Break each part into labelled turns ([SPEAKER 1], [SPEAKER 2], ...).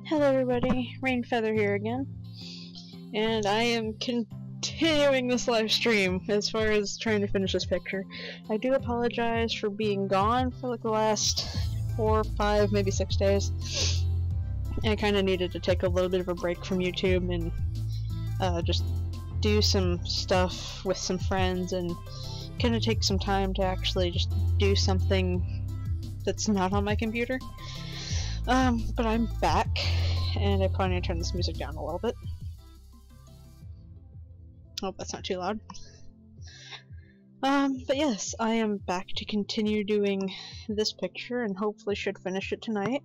[SPEAKER 1] Hello everybody, Rainfeather here again, and I am continuing this live stream as far as trying to finish this picture. I do apologize for being gone for like the last 4, 5, maybe 6 days. I kind of needed to take a little bit of a break from YouTube and just do some stuff with some friends and kind of take some time to actually just do something that's not on my computer. But I'm back, and I probably need to turn this music down a little bit. Hope that's not too loud. But yes, I am back to continue doing this picture, and hopefully should finish it tonight.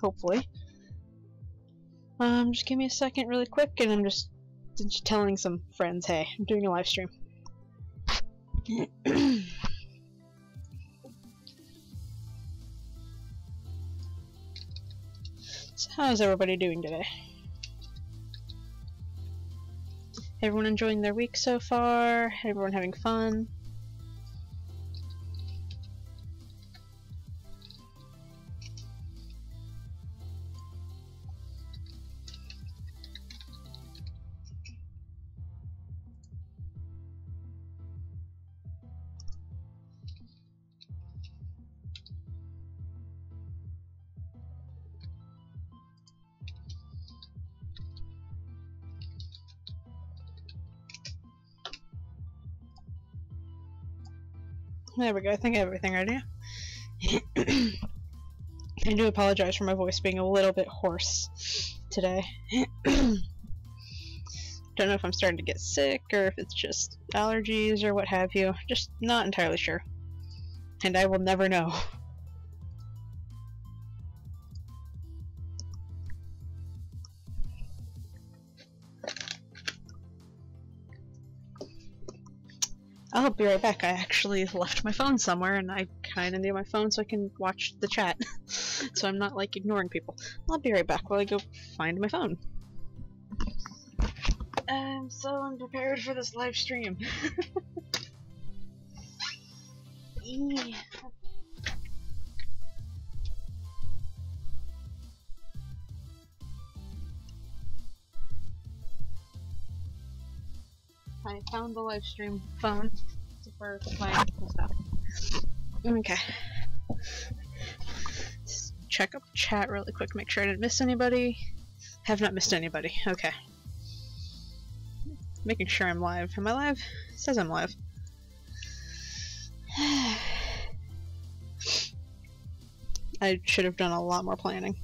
[SPEAKER 1] Hopefully. Just give me a second really quick, and I'm just telling some friends, hey, I'm doing a live stream. So how's everybody doing today? Everyone enjoying their week so far? Everyone having fun? There we go, I think I have everything ready. I do apologize for my voice being a little bit hoarse today. Don't know if I'm starting to get sick or if it's just allergies or what have you. Just not entirely sure. And I will never know. I'll be right back. I actually left my phone somewhere and I kinda need my phone so I can watch the chat. So I'm not like ignoring people. I'll be right back while I go find my phone. I'm so unprepared for this live stream. I found the live stream phone for my stuff. Okay. Just check up chat really quick, make sure I didn't miss anybody. Have not missed anybody. Okay. Making sure I'm live. Am I live? It says I'm live. I should have done a lot more planning.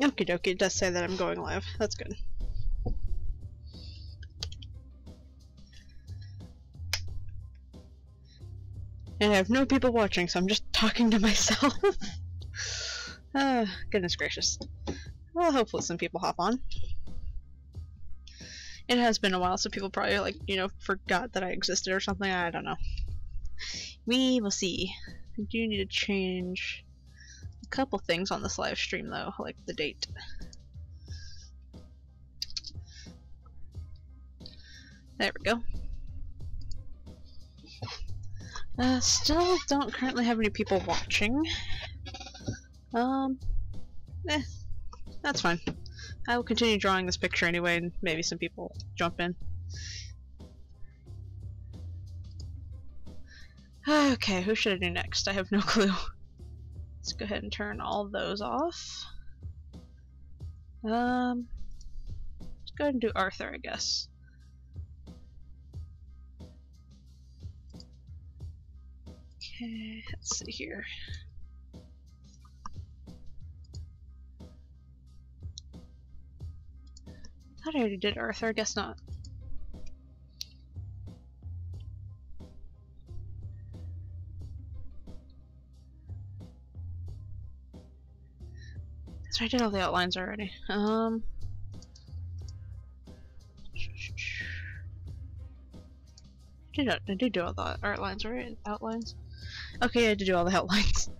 [SPEAKER 1] Okie dokie, it does say that I'm going live. That's good. And I have no people watching, so I'm just talking to myself. Goodness gracious. Well, hopefully some people hop on. It has been a while, so people probably, like, you know, forgot that I existed or something. I don't know. We will see. I do need to change a couple things on this live stream, though, like the date. There we go. Still don't currently have any people watching. That's fine. I will continue drawing this picture anyway, and maybe some people jump in. Okay, who should I do next? I have no clue. Let's go ahead and turn all those off. Let's go ahead and do Arthur, I guess. Okay, let's see here. I thought I already did Arthur, I guess not. So I did all the outlines already. I did do all the outlines, right? Outlines? Okay, I did do all the outlines.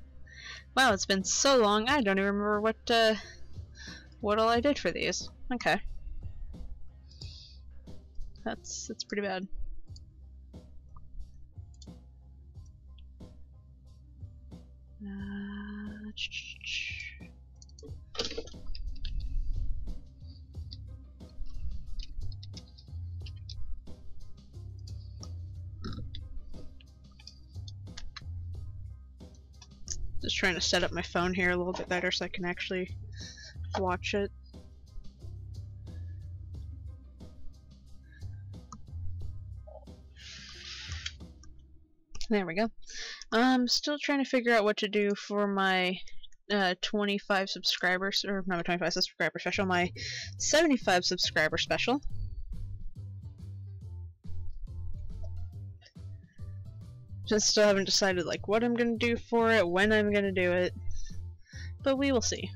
[SPEAKER 1] Wow, it's been so long, I don't even remember what all I did for these. Okay. That's pretty bad. Just trying to set up my phone here a little bit better so I can actually watch it. There we go. I'm still trying to figure out what to do for my 25 subscribers, or not my 25 subscriber special, my 75 subscriber special. Just still haven't decided like what I'm gonna do for it, when I'm gonna do it, but we will see.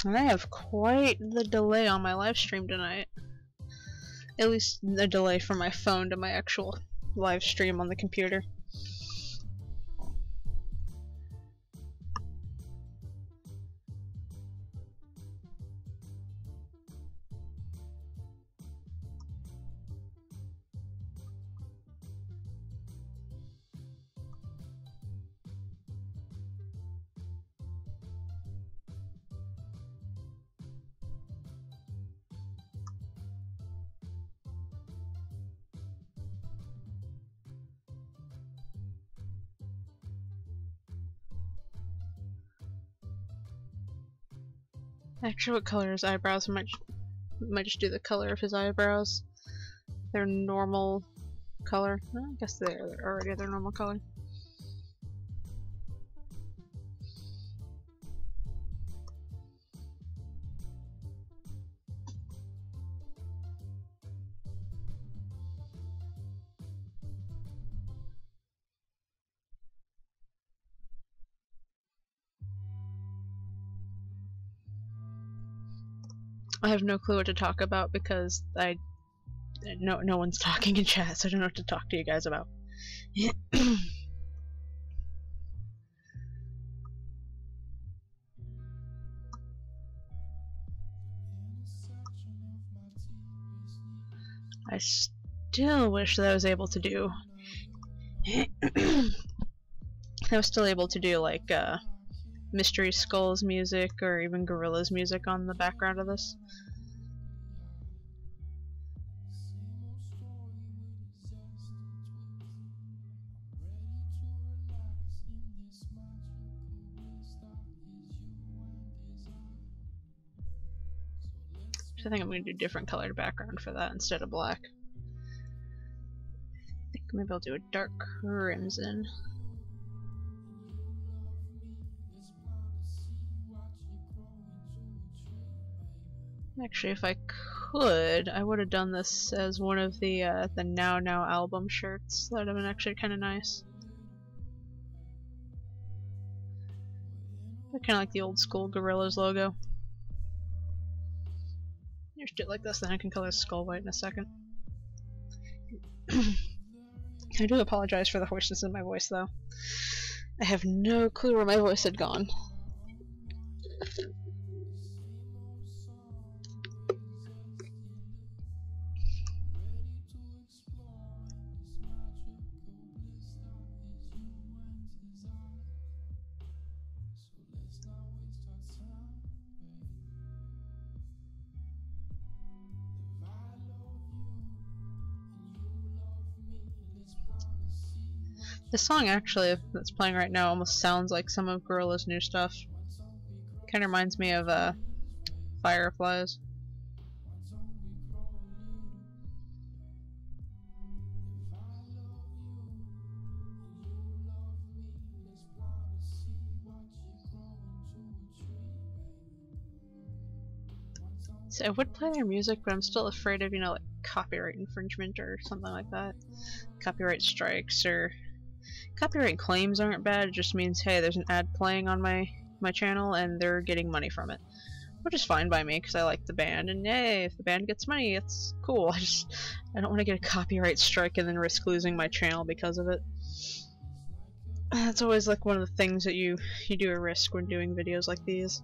[SPEAKER 1] And I have quite the delay on my live stream tonight. At least the delay from my phone to my actual live stream on the computer. Actually, what color his eyebrows? I might just do the color of his eyebrows. Their normal color. Well, I guess they're already their normal color. I have no clue what to talk about because no one's talking in chat, so I don't know what to talk to you guys about. I still wish that I was able to do like Mystery Skulls music or even Gorillaz music on the background of this. So I think I'm going to do different colored background for that instead of black. I think maybe I'll do a dark crimson. Actually, if I could, I would have done this as one of the Now Now album shirts. That would have been actually kind of nice. Kind of like the old school Gorillaz logo. Just do it like this, then I can color skull white in a second. I do apologize for the hoarseness in my voice, though. I have no clue where my voice had gone. This song actually that's playing right now almost sounds like some of Gorillaz' new stuff. Kind of reminds me of Fireflies. So I would play their music, but I'm still afraid of, you know, like copyright infringement or something like that. Copyright strikes or copyright claims aren't bad. It just means, hey, there's an ad playing on my channel and they're getting money from it, which is fine by me because I like the band. And hey, if the band gets money, it's cool. I don't want to get a copyright strike and then risk losing my channel because of it. That's always like one of the things that you do a risk when doing videos like these.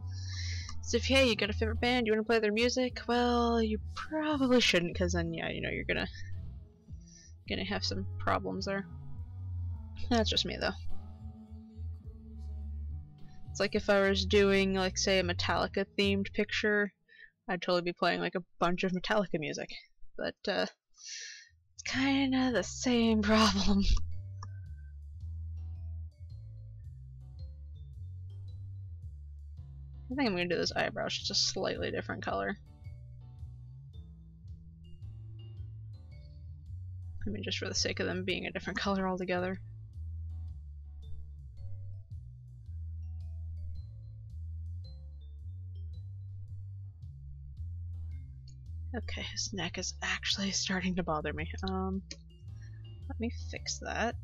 [SPEAKER 1] So if, hey, you got a favorite band, you want to play their music, well, you probably shouldn't, because then, yeah, you know, you're gonna have some problems there. That's just me, though. It's like if I was doing, like, say, a Metallica-themed picture, I'd totally be playing, like, a bunch of Metallica music. But, it's kinda the same problem. I think I'm gonna do this eyebrow, just a slightly different color. I mean, just for the sake of them being a different color altogether. Okay, his neck is actually starting to bother me. Let me fix that.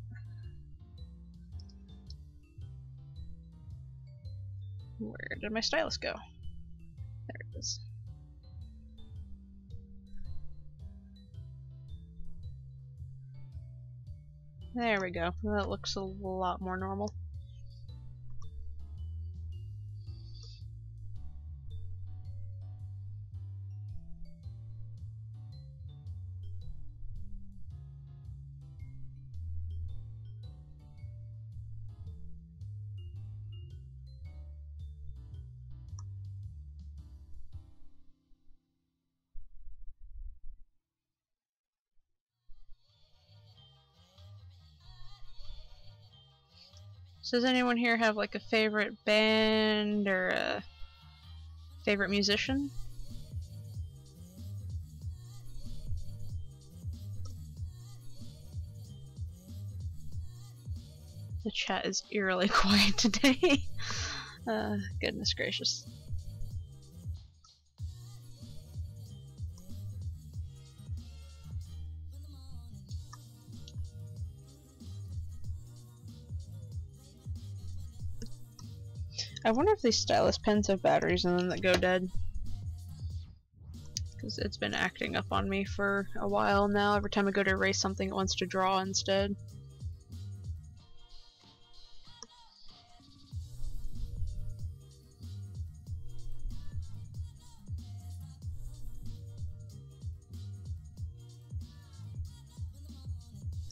[SPEAKER 1] Where did my stylus go? There it is. There we go. That looks a lot more normal. So does anyone here have like a favorite band or a favorite musician? The chat is eerily quiet today. Goodness gracious. I wonder if these stylus pens have batteries in them that go dead. Because it's been acting up on me for a while now. Every time I go to erase something, it wants to draw instead.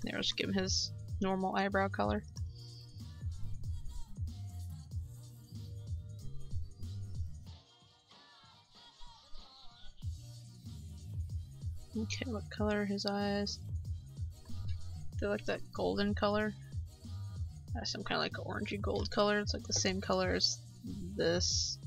[SPEAKER 1] There, I'll just give him his normal eyebrow color. Okay, what color are his eyes? They're like that golden color. Some kind of like orangey gold color. It's like the same color as this.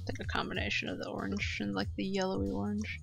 [SPEAKER 1] Like a combination of the orange and like the yellowy orange.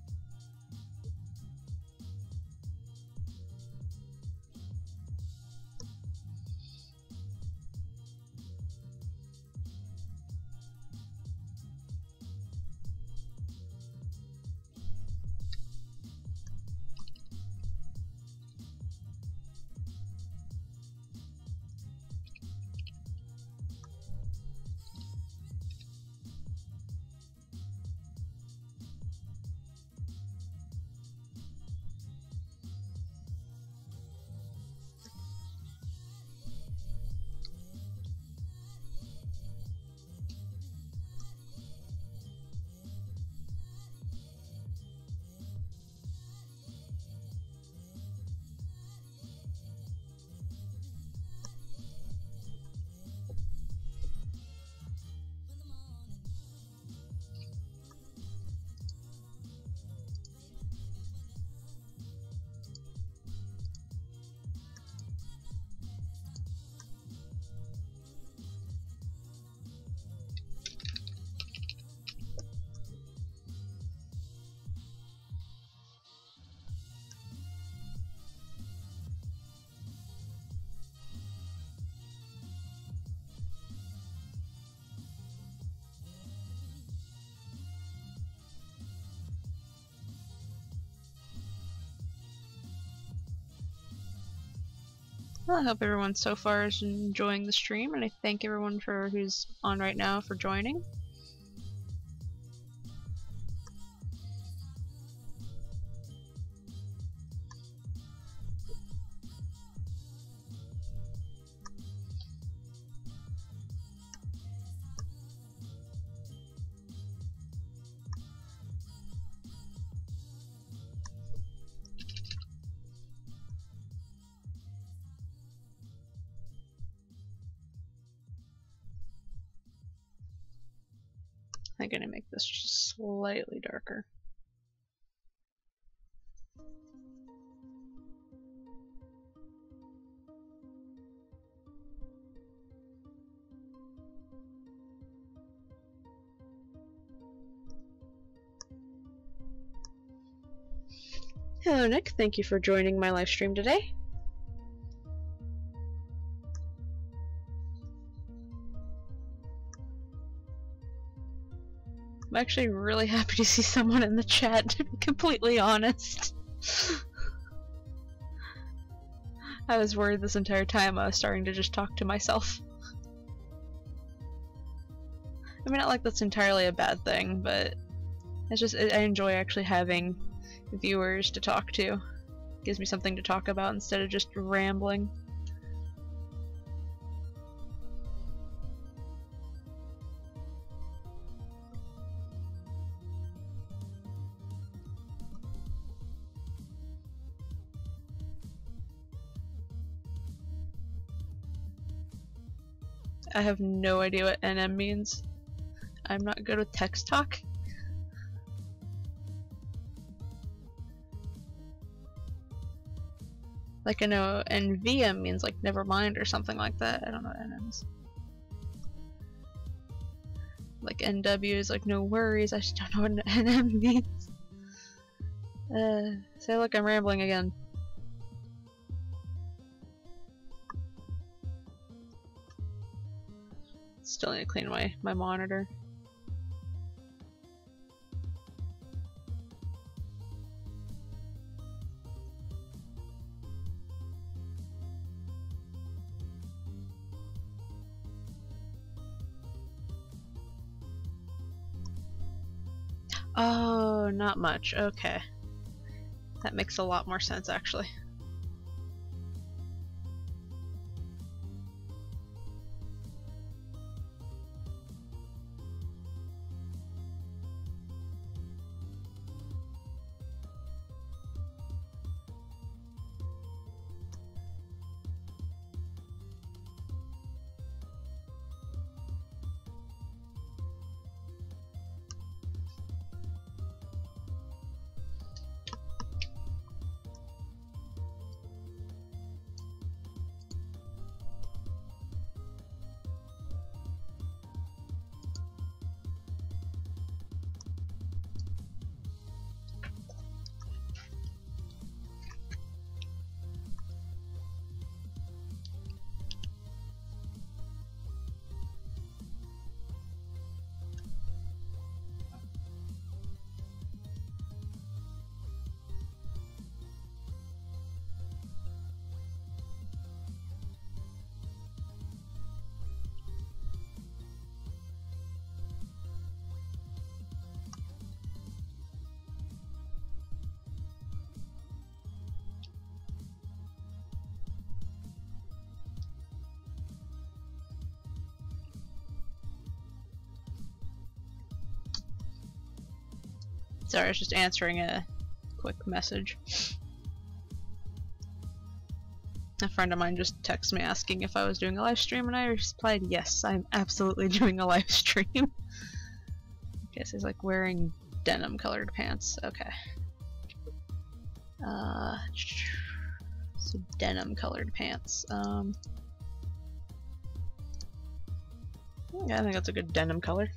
[SPEAKER 1] Well, I hope everyone so far is enjoying the stream, and I thank everyone for who's on right now for joining. I'm gonna make this just slightly darker. Hello Nick, thank you for joining my live stream today. I'm actually really happy to see someone in the chat, to be completely honest. I was worried this entire time I was starting to just talk to myself. I mean, not like that's entirely a bad thing, but it's just, I enjoy actually having viewers to talk to. It gives me something to talk about instead of just rambling. I have no idea what NM means. I'm not good with text talk. Like I know NVM means like never mind or something like that. I don't know what NM is. Like NW is like no worries. I just don't know what NM means. So look, I'm rambling again. Still need to clean my monitor. Oh, not much. Okay. That makes a lot more sense, actually. Sorry, I was just answering a quick message. A friend of mine just texted me asking if I was doing a live stream, and I replied, yes, I'm absolutely doing a live stream. Okay, so he's like wearing denim colored pants. Okay. So denim colored pants. Yeah, I think that's a good denim color.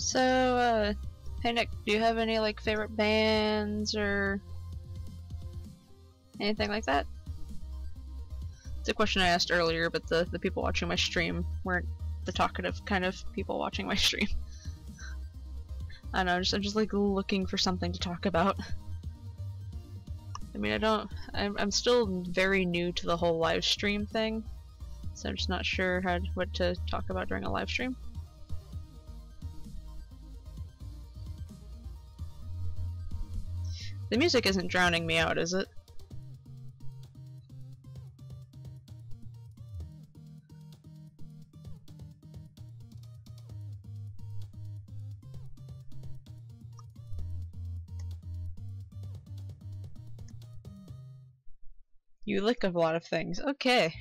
[SPEAKER 1] So, hey Nick, do you have any like favorite bands or anything like that? It's a question I asked earlier, but the people watching my stream weren't the talkative kind of people watching my stream. I don't know, I'm just like looking for something to talk about. I mean, I'm still very new to the whole live stream thing, so I'm just not sure what to talk about during a live stream. The music isn't drowning me out, is it? You lick a lot of things. Okay.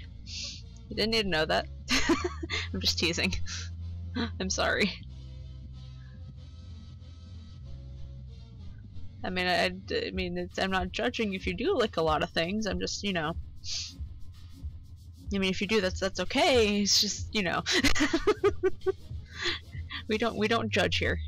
[SPEAKER 1] You didn't need to know that. I'm just teasing. I'm sorry. I mean, I'm not judging if you do lick a lot of things. I'm just, you know. I mean, if you do, that's okay. It's just, you know. we don't judge here.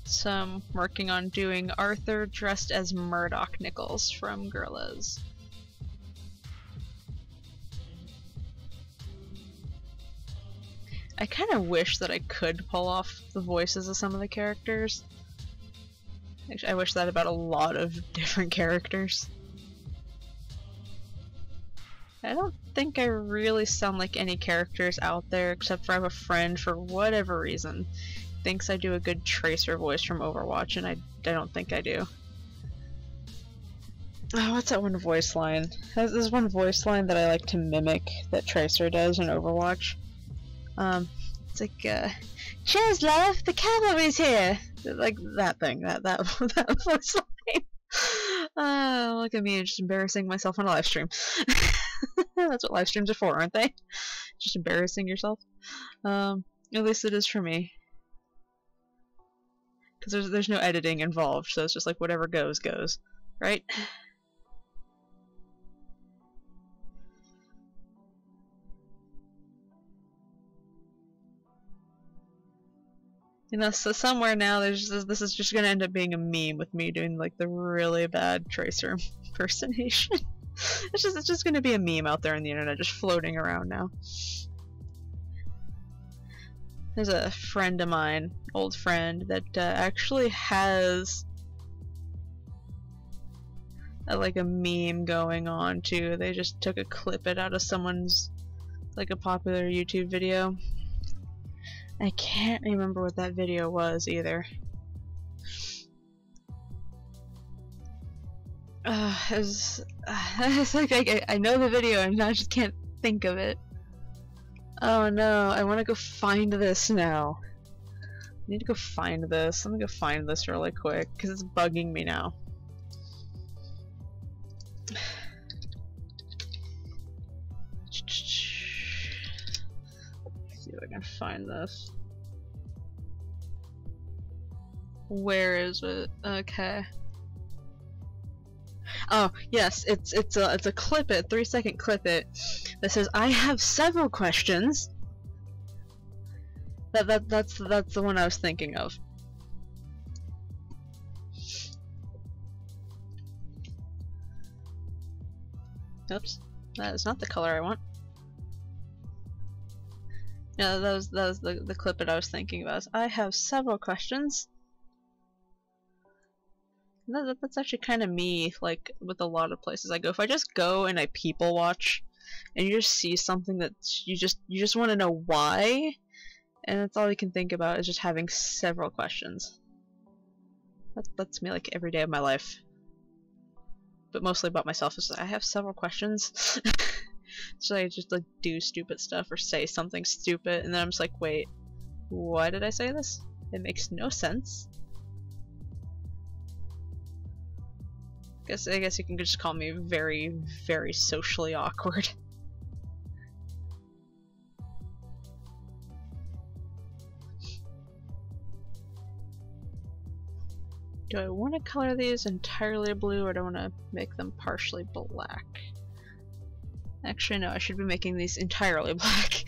[SPEAKER 1] So I'm working on doing Arthur dressed as Murdoch Nichols from Gorillaz. I kind of wish that I could pull off the voices of some of the characters. Actually, I wish that about a lot of different characters. I don't think I really sound like any characters out there, except for I have a friend, for whatever reason, thinks I do a good Tracer voice from Overwatch, and I don't think I do. Oh, what's that one voice line? There's one voice line that I like to mimic that Tracer does in Overwatch. It's like, cheers love, the cavalry's here! Like that thing, that voice line. Look at me, just embarrassing myself on a live stream. That's what live streams are for, aren't they? Just embarrassing yourself. At least it is for me. Because there's no editing involved, so it's just like whatever goes, right? You know, so somewhere now this is just gonna end up being a meme with me doing like the really bad Tracer impersonation. it's just gonna be a meme out there on the internet, just floating around now. There's a friend of mine, old friend, that actually has like a meme going on too. They just took a clip out of someone's, like a popular YouTube video. I can't remember what that video was either. It's like I know the video and I just can't think of it. Oh no, I want to go find this now. I need to go find this. Let me go find this really quick, because it's bugging me now. Let's see if I can find this. Where is it? Okay. Oh yes, it's a clip it, 3-second clip it that says I have several questions. That's the one I was thinking of. Oops, that is not the color I want. No, that was the clip that I was thinking about. I have several questions. That's actually kind of me, like, with a lot of places I go. If I just go and I people watch, and you just see something that you just want to know why, and that's all you can think about is just having several questions. That's me, like, every day of my life. But mostly about myself, is I have several questions. So I just, like, do stupid stuff or say something stupid, and then I'm just like, wait, why did I say this? It makes no sense. I guess you can just call me very, very socially awkward. Do I want to color these entirely blue, or do I want to make them partially black? Actually, no, I should be making these entirely black.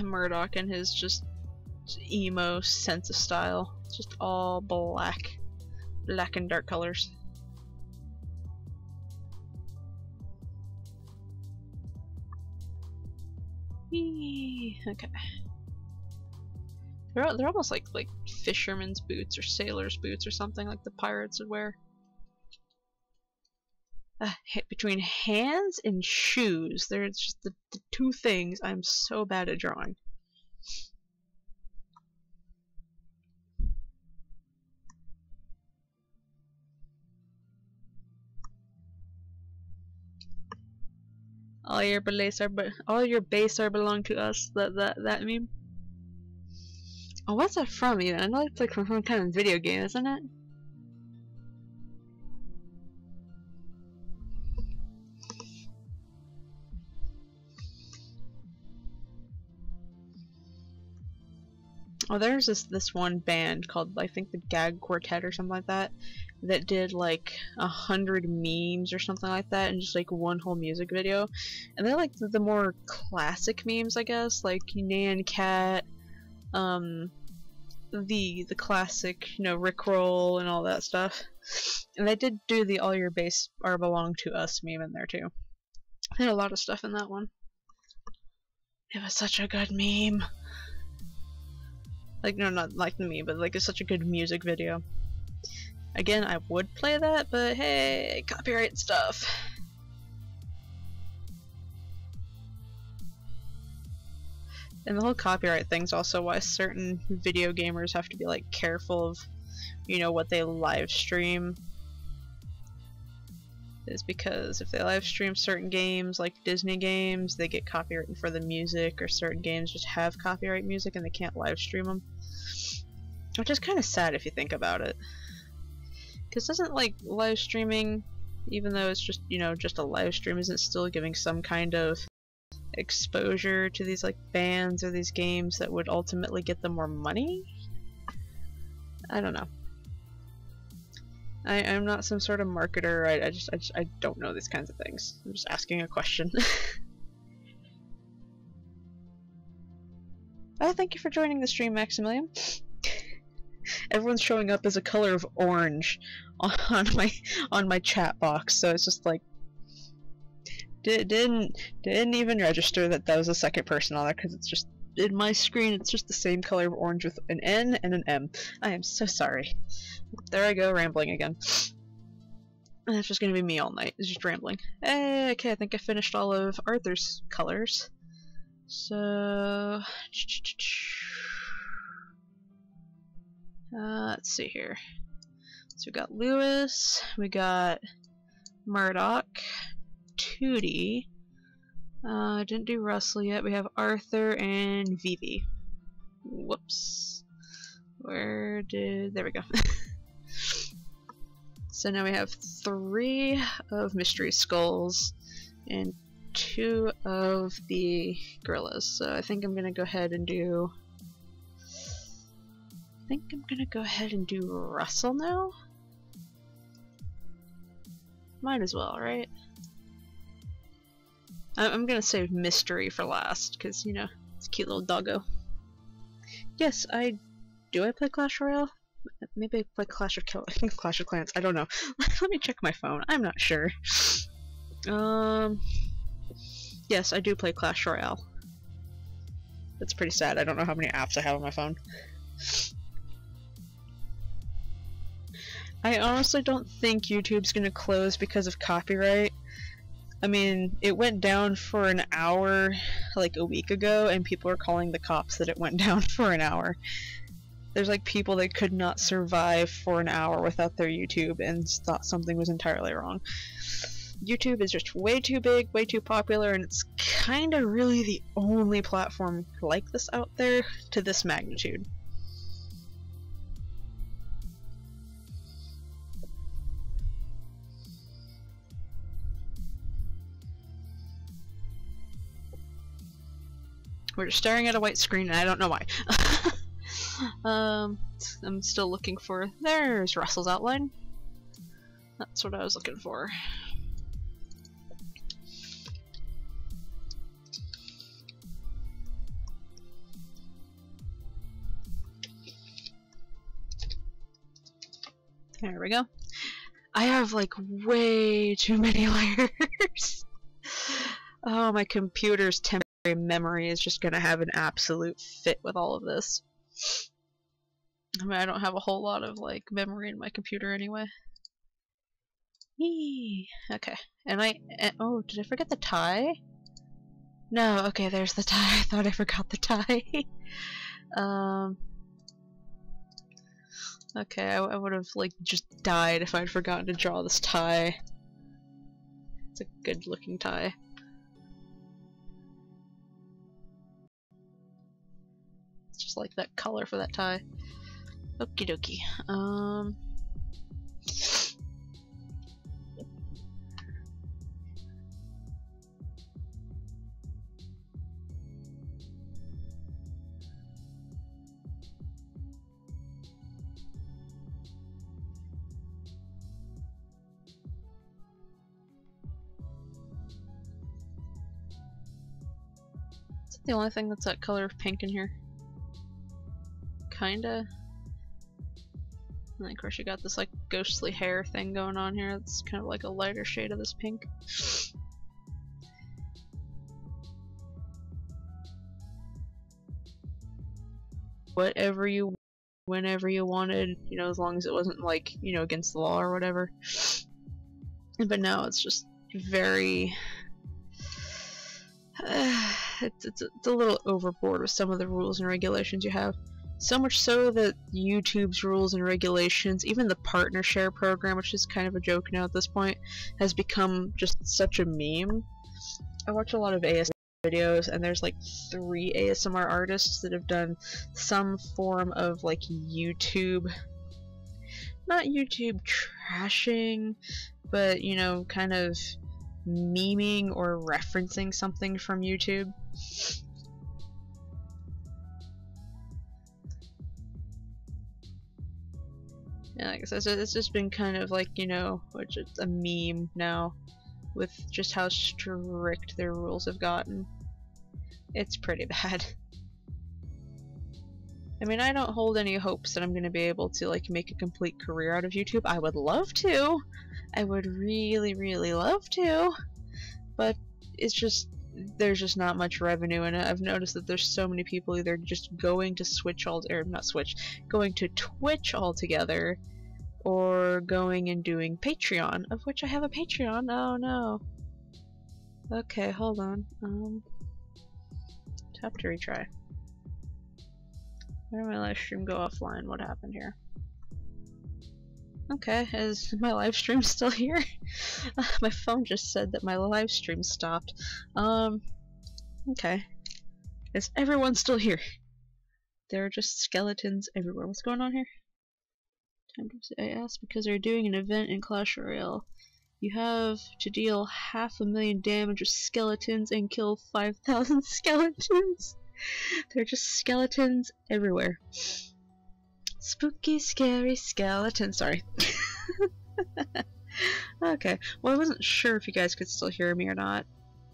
[SPEAKER 1] Murdoch and his just emo sense of style. Just all black. Black and dark colors. Eee, okay. They're almost like fisherman's boots or sailor's boots or something like the pirates would wear. Between hands and shoes, there's just the two things I'm so bad at drawing. All your base are belong to us. That meme. Oh, what's that from even? I know it's like from some kind of video game, isn't it? Oh, there's this one band called, I think, the Gag Quartet or something like that, that did like 100 memes or something like that in just like one whole music video. And they're like the more classic memes, I guess, like Nyan Cat, the classic, you know, Rickroll and all that stuff. And they did do the All Your Base Are Belong to Us meme in there too. They had a lot of stuff in that one. It was such a good meme. Like, no, not like the meme, but like it's such a good music video. Again, I would play that, but hey, copyright stuff. And the whole copyright thing's also why certain video gamers have to be like careful of, you know, what they live stream. Is because if they live stream certain games, like Disney games, they get copyrighted for the music, or certain games just have copyright music and they can't live stream them. Which is kind of sad if you think about it. Because doesn't like live streaming, even though it's just, you know, just a live stream, isn't still giving some kind of exposure to these like bands or these games that would ultimately get them more money? I don't know. I'm not some sort of marketer. I don't know these kinds of things. I'm just asking a question. Oh, thank you for joining the stream, Maximilian. Everyone's showing up as a color of orange on my chat box, so it's just like didn't even register that was a second person on there, because it's just in my screen it's just the same color of orange with an N and an M. I am so sorry. There I go, rambling again. And that's just gonna be me all night, it's just rambling. Okay, I think I finished all of Arthur's colors. So let's see here. So we got Lewis, we got Murdoch, Tootie. Didn't do Russell yet. We have Arthur and Vivi. Whoops. There we go. So now we have 3 of Mystery Skulls and 2 of the gorillas. So I think I'm gonna go ahead and do Russell now. Might as well, right? I'm gonna save Mystery for last, because, you know, it's a cute little doggo. Yes, do I play Clash Royale? Maybe I play Clash of Clans, I don't know. Let me check my phone, I'm not sure. Yes, I do play Clash Royale. That's pretty sad, I don't know how many apps I have on my phone. I honestly don't think YouTube's gonna close because of copyright. I mean, it went down for an hour like a week ago, and people are calling the cops that it went down for an hour. There's like people that could not survive for an hour without their YouTube and thought something was entirely wrong. YouTube is just way too big, way too popular, and it's kinda really the only platform like this out there to this magnitude. We're just staring at a white screen, and I don't know why. I'm still looking for... There's Russell's outline. That's what I was looking for. There we go. I have like way too many layers. Oh, my computer's temporary memory is just gonna have an absolute fit with all of this. I mean, I don't have a whole lot of like memory in my computer anyway. Yee. Okay. Oh, did I forget the tie? No, okay, there's the tie. I thought I forgot the tie. Okay, I would have like just died if I'd forgotten to draw this tie. It's a good looking tie. It's just like that color for that tie. Okie dokie. Is that the only thing that's that color of pink in here? Kinda. And of course you got this like ghostly hair thing going on here. It's kind of like a lighter shade of this pink. Whatever you, whenever you wanted, you know, as long as it wasn't like, you know, against the law or whatever. But now it's just very... it's a little overboard with some of the rules and regulations you have. So much so that YouTube's rules and regulations, even the partner share program, which is kind of a joke now at this point, has become just such a meme. I watch a lot of ASMR videos, and there's like 3 ASMR artists that have done some form of like YouTube, not YouTube trashing, but you know, kind of memeing or referencing something from YouTube. Yeah, like I said, it's just been kind of like, you know, just a meme now with just how strict their rules have gotten. It's pretty bad. I mean, I don't hold any hopes that I'm going to be able to like make a complete career out of YouTube. I would love to. I would really, really love to. But it's just, there's just not much revenue in it. I've noticed that there's so many people either just going to going to Twitch altogether, or going and doing Patreon, of which I have a Patreon. Oh no. Okay, hold on. Tap to retry. Where did my live stream go offline? What happened here? Okay, is my live stream still here? My phone just said that my live stream stopped. Okay. Is everyone still here? There are just skeletons everywhere. What's going on here? Time to I asked because they're doing an event in Clash Royale. You have to deal 500,000 damage with skeletons and kill 5,000 skeletons. There are just skeletons everywhere. Spooky, scary skeleton. Sorry. Okay. Well, I wasn't sure if you guys could still hear me or not.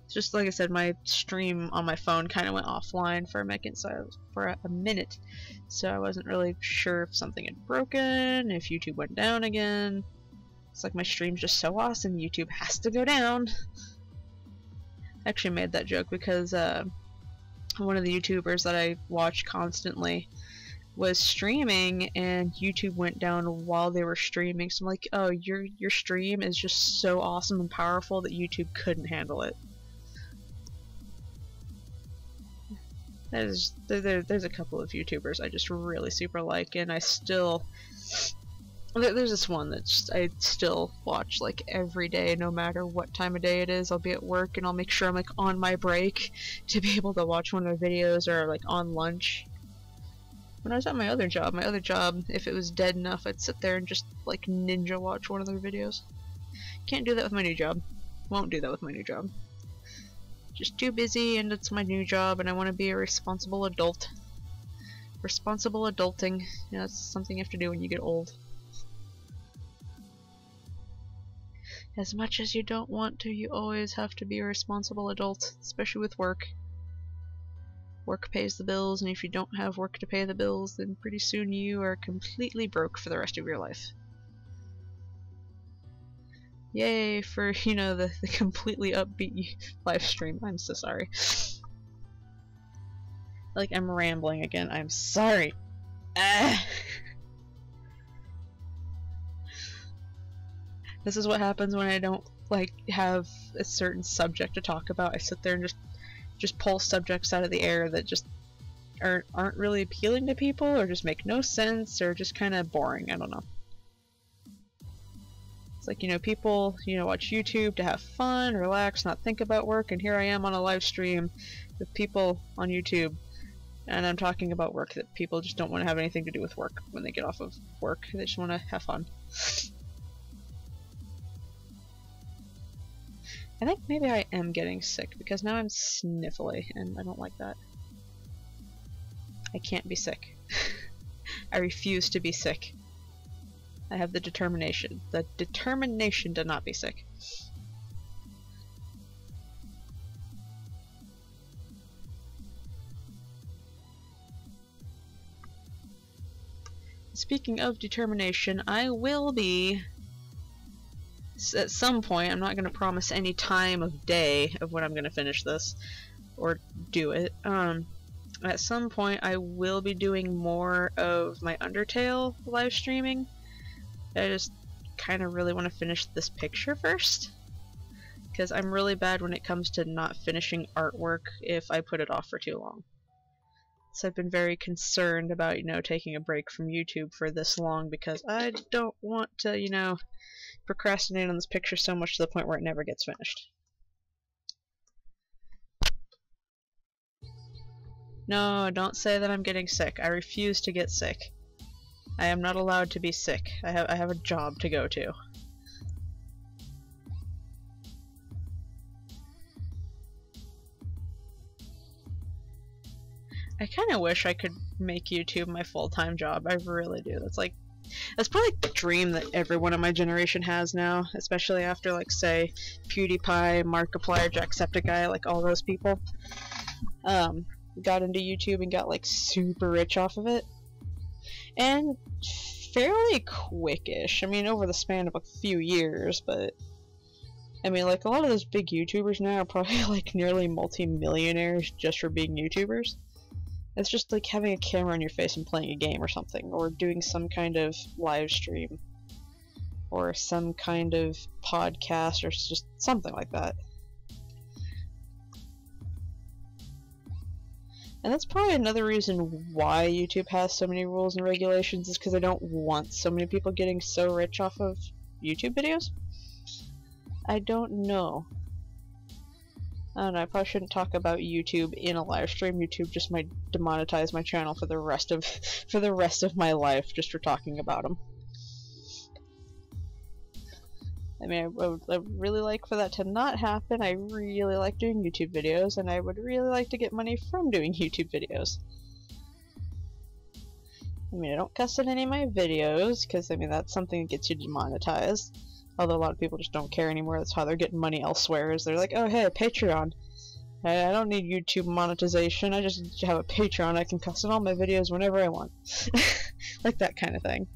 [SPEAKER 1] Just like I said, my stream on my phone kind of went offline for a minute, so I wasn't really sure if something had broken, if YouTube went down again. It's like my stream's just so awesome, YouTube has to go down. I actually made that joke because one of the YouTubers that I watch constantly was streaming and YouTube went down while they were streaming, so I'm like, oh, your stream is just so awesome and powerful that YouTube couldn't handle it. There's a couple of YouTubers I just really super like, and I still... There's this one that I still watch like every day, no matter what time of day it is. I'll be at work and I'll make sure I'm like on my break to be able to watch one of their videos, or like on lunch. When I was at my other job, if it was dead enough, I'd sit there and just like ninja watch one of their videos. Can't do that with my new job. Won't do that with my new job. just too busy, and it's my new job, and I want to be a responsible adult. Responsible adulting, you know, it's something you have to do when you get old. As much as you don't want to, you always have to be a responsible adult, especially with work. Work pays the bills, and if you don't have work to pay the bills, then pretty soon you are completely broke for the rest of your life. Yay for, you know, the completely upbeat live stream. I'm so sorry. Like, I'm rambling again. I'm sorry. This is what happens when I don't, like, have a certain subject to talk about. I sit there and just pull subjects out of the air that just aren't really appealing to people, or just make no sense, or just kind of boring. I don't know. It's like, you know, people, you know, watch YouTube to have fun, relax, not think about work, and here I am on a live stream with people on YouTube, and I'm talking about work that people just don't want to have anything to do with work when they get off of work. They just want to have fun. I think maybe I am getting sick, because now I'm sniffly, and I don't like that. I can't be sick. I refuse to be sick. I have the determination to not be sick. Speaking of determination, I will be, at some point, I'm not going to promise any time of day of when I'm going to finish this, or do it, at some point I will be doing more of my Undertale live streaming. I just kind of really want to finish this picture first, because I'm really bad when it comes to not finishing artwork if I put it off for too long. So I've been very concerned about, you know, taking a break from YouTube for this long, because I don't want to, you know, procrastinate on this picture so much to the point where it never gets finished. No, don't say that I'm getting sick. I refuse to get sick. I am not allowed to be sick. I have a job to go to. I kind of wish I could make YouTube my full-time job. I really do. That's probably the dream that everyone in my generation has now, especially after, like, say, PewDiePie, Markiplier, Jacksepticeye, like all those people got into YouTube and got, like, super rich off of it. And fairly quickish. I mean, over the span of a few years, but I mean, like, a lot of those big YouTubers now are probably, like, nearly multi-millionaires just for being YouTubers. It's just like having a camera on your face and playing a game or something, or doing some kind of live stream, or some kind of podcast, or just something like that. And that's probably another reason why YouTube has so many rules and regulations, is because I don't want so many people getting so rich off of YouTube videos. I don't know. I don't know, I probably shouldn't talk about YouTube in a live stream. YouTube just might demonetize my channel for the rest of my life just for talking about them. I mean, I would really like for that to not happen. I really like doing YouTube videos, and I would really like to get money from doing YouTube videos. I mean, I don't cuss in any of my videos, because, I mean, that's something that gets you demonetized. Although a lot of people just don't care anymore. That's how they're getting money elsewhere, is they're like, oh hey, Patreon. I don't need YouTube monetization, I just have a Patreon, I can cuss in all my videos whenever I want. Like that kind of thing.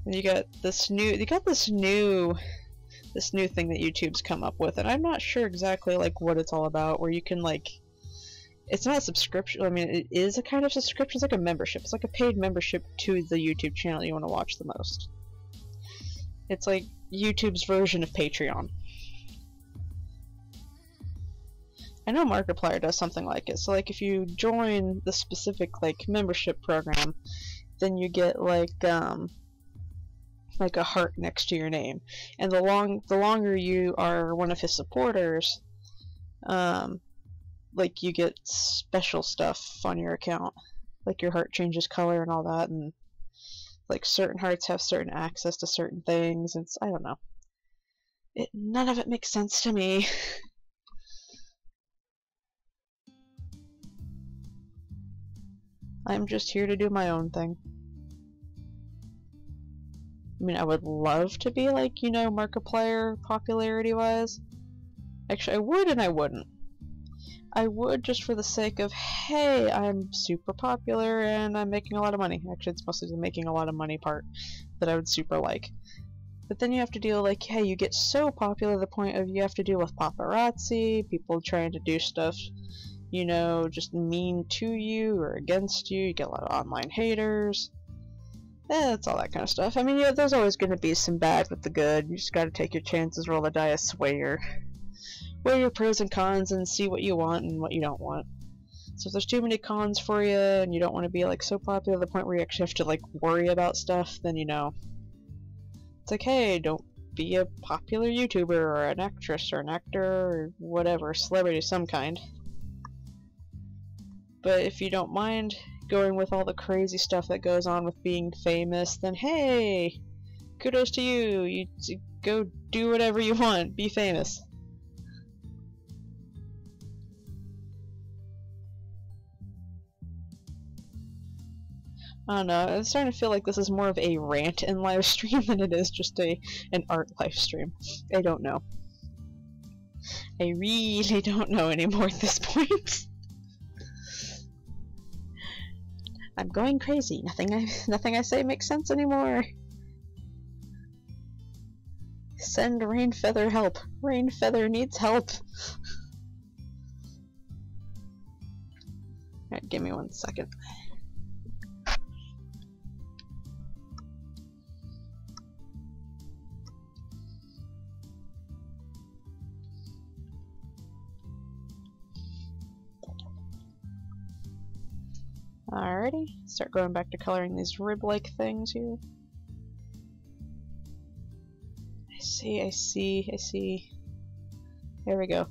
[SPEAKER 1] And you got this new thing that YouTube's come up with, and I'm not sure exactly like what it's all about, where you can, like, it's not a subscription, I mean it is a kind of subscription, it's like a membership, it's like a paid membership to the YouTube channel you want to watch the most. It's like YouTube's version of Patreon. I know Markiplier does something like it, so like if you join the specific like membership program, then you get like a heart next to your name, and the longer you are one of his supporters, like you get special stuff on your account, like your heart changes color and all that, and like certain hearts have certain access to certain things. I don't know. None of it makes sense to me. I'm just here to do my own thing. I mean, I would love to be like, you know, Markiplier popularity-wise. Actually, I would and I wouldn't. I would just for the sake of, hey, I'm super popular and I'm making a lot of money. Actually, it's mostly the making a lot of money part that I would super like. But then you have to deal like, hey, you get so popular to the point of you have to deal with paparazzi, people trying to do stuff, you know, just mean to you or against you. You get a lot of online haters. It's all that kind of stuff. I mean, yeah, there's always going to be some bad with the good. You just got to take your chances, roll the dice, weigh your pros and cons, and see what you want and what you don't want. So if there's too many cons for you, and you don't want to be like so popular to the point where you actually have to like worry about stuff, then you know, it's like, hey, don't be a popular YouTuber or an actress or an actor or whatever, celebrity of some kind. But if you don't mind going with all the crazy stuff that goes on with being famous, then hey, kudos to you. You go do whatever you want, be famous. I don't know, it's starting to feel like this is more of a rant in live stream than it is just an art live stream. I don't know. I really don't know anymore at this point. I'm going crazy. Nothing I say makes sense anymore. Send Rainfeather help. Rainfeather needs help. Alright, give me 1 second. Alrighty, start going back to coloring these rib-like things here. I see. There we go.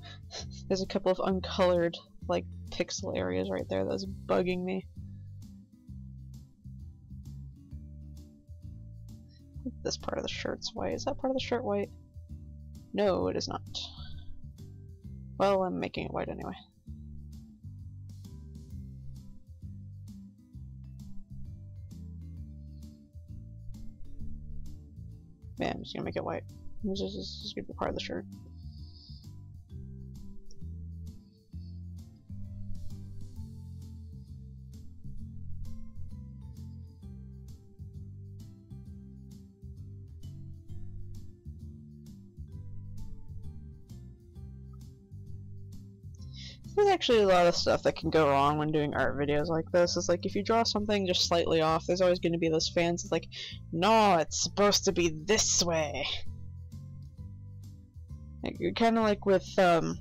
[SPEAKER 1] There's a couple of uncolored, like, pixel areas right there that's bugging me. This part of the shirt's white. Is that part of the shirt white? No, it is not. Well, I'm making it white anyway. Yeah, I'm just gonna make it white. This is gonna be part of the shirt. There's actually a lot of stuff that can go wrong when doing art videos like this. It's like if you draw something just slightly off, there's always going to be those fans that's like, no, it's supposed to be this way. Like, you're kind of like with, oh,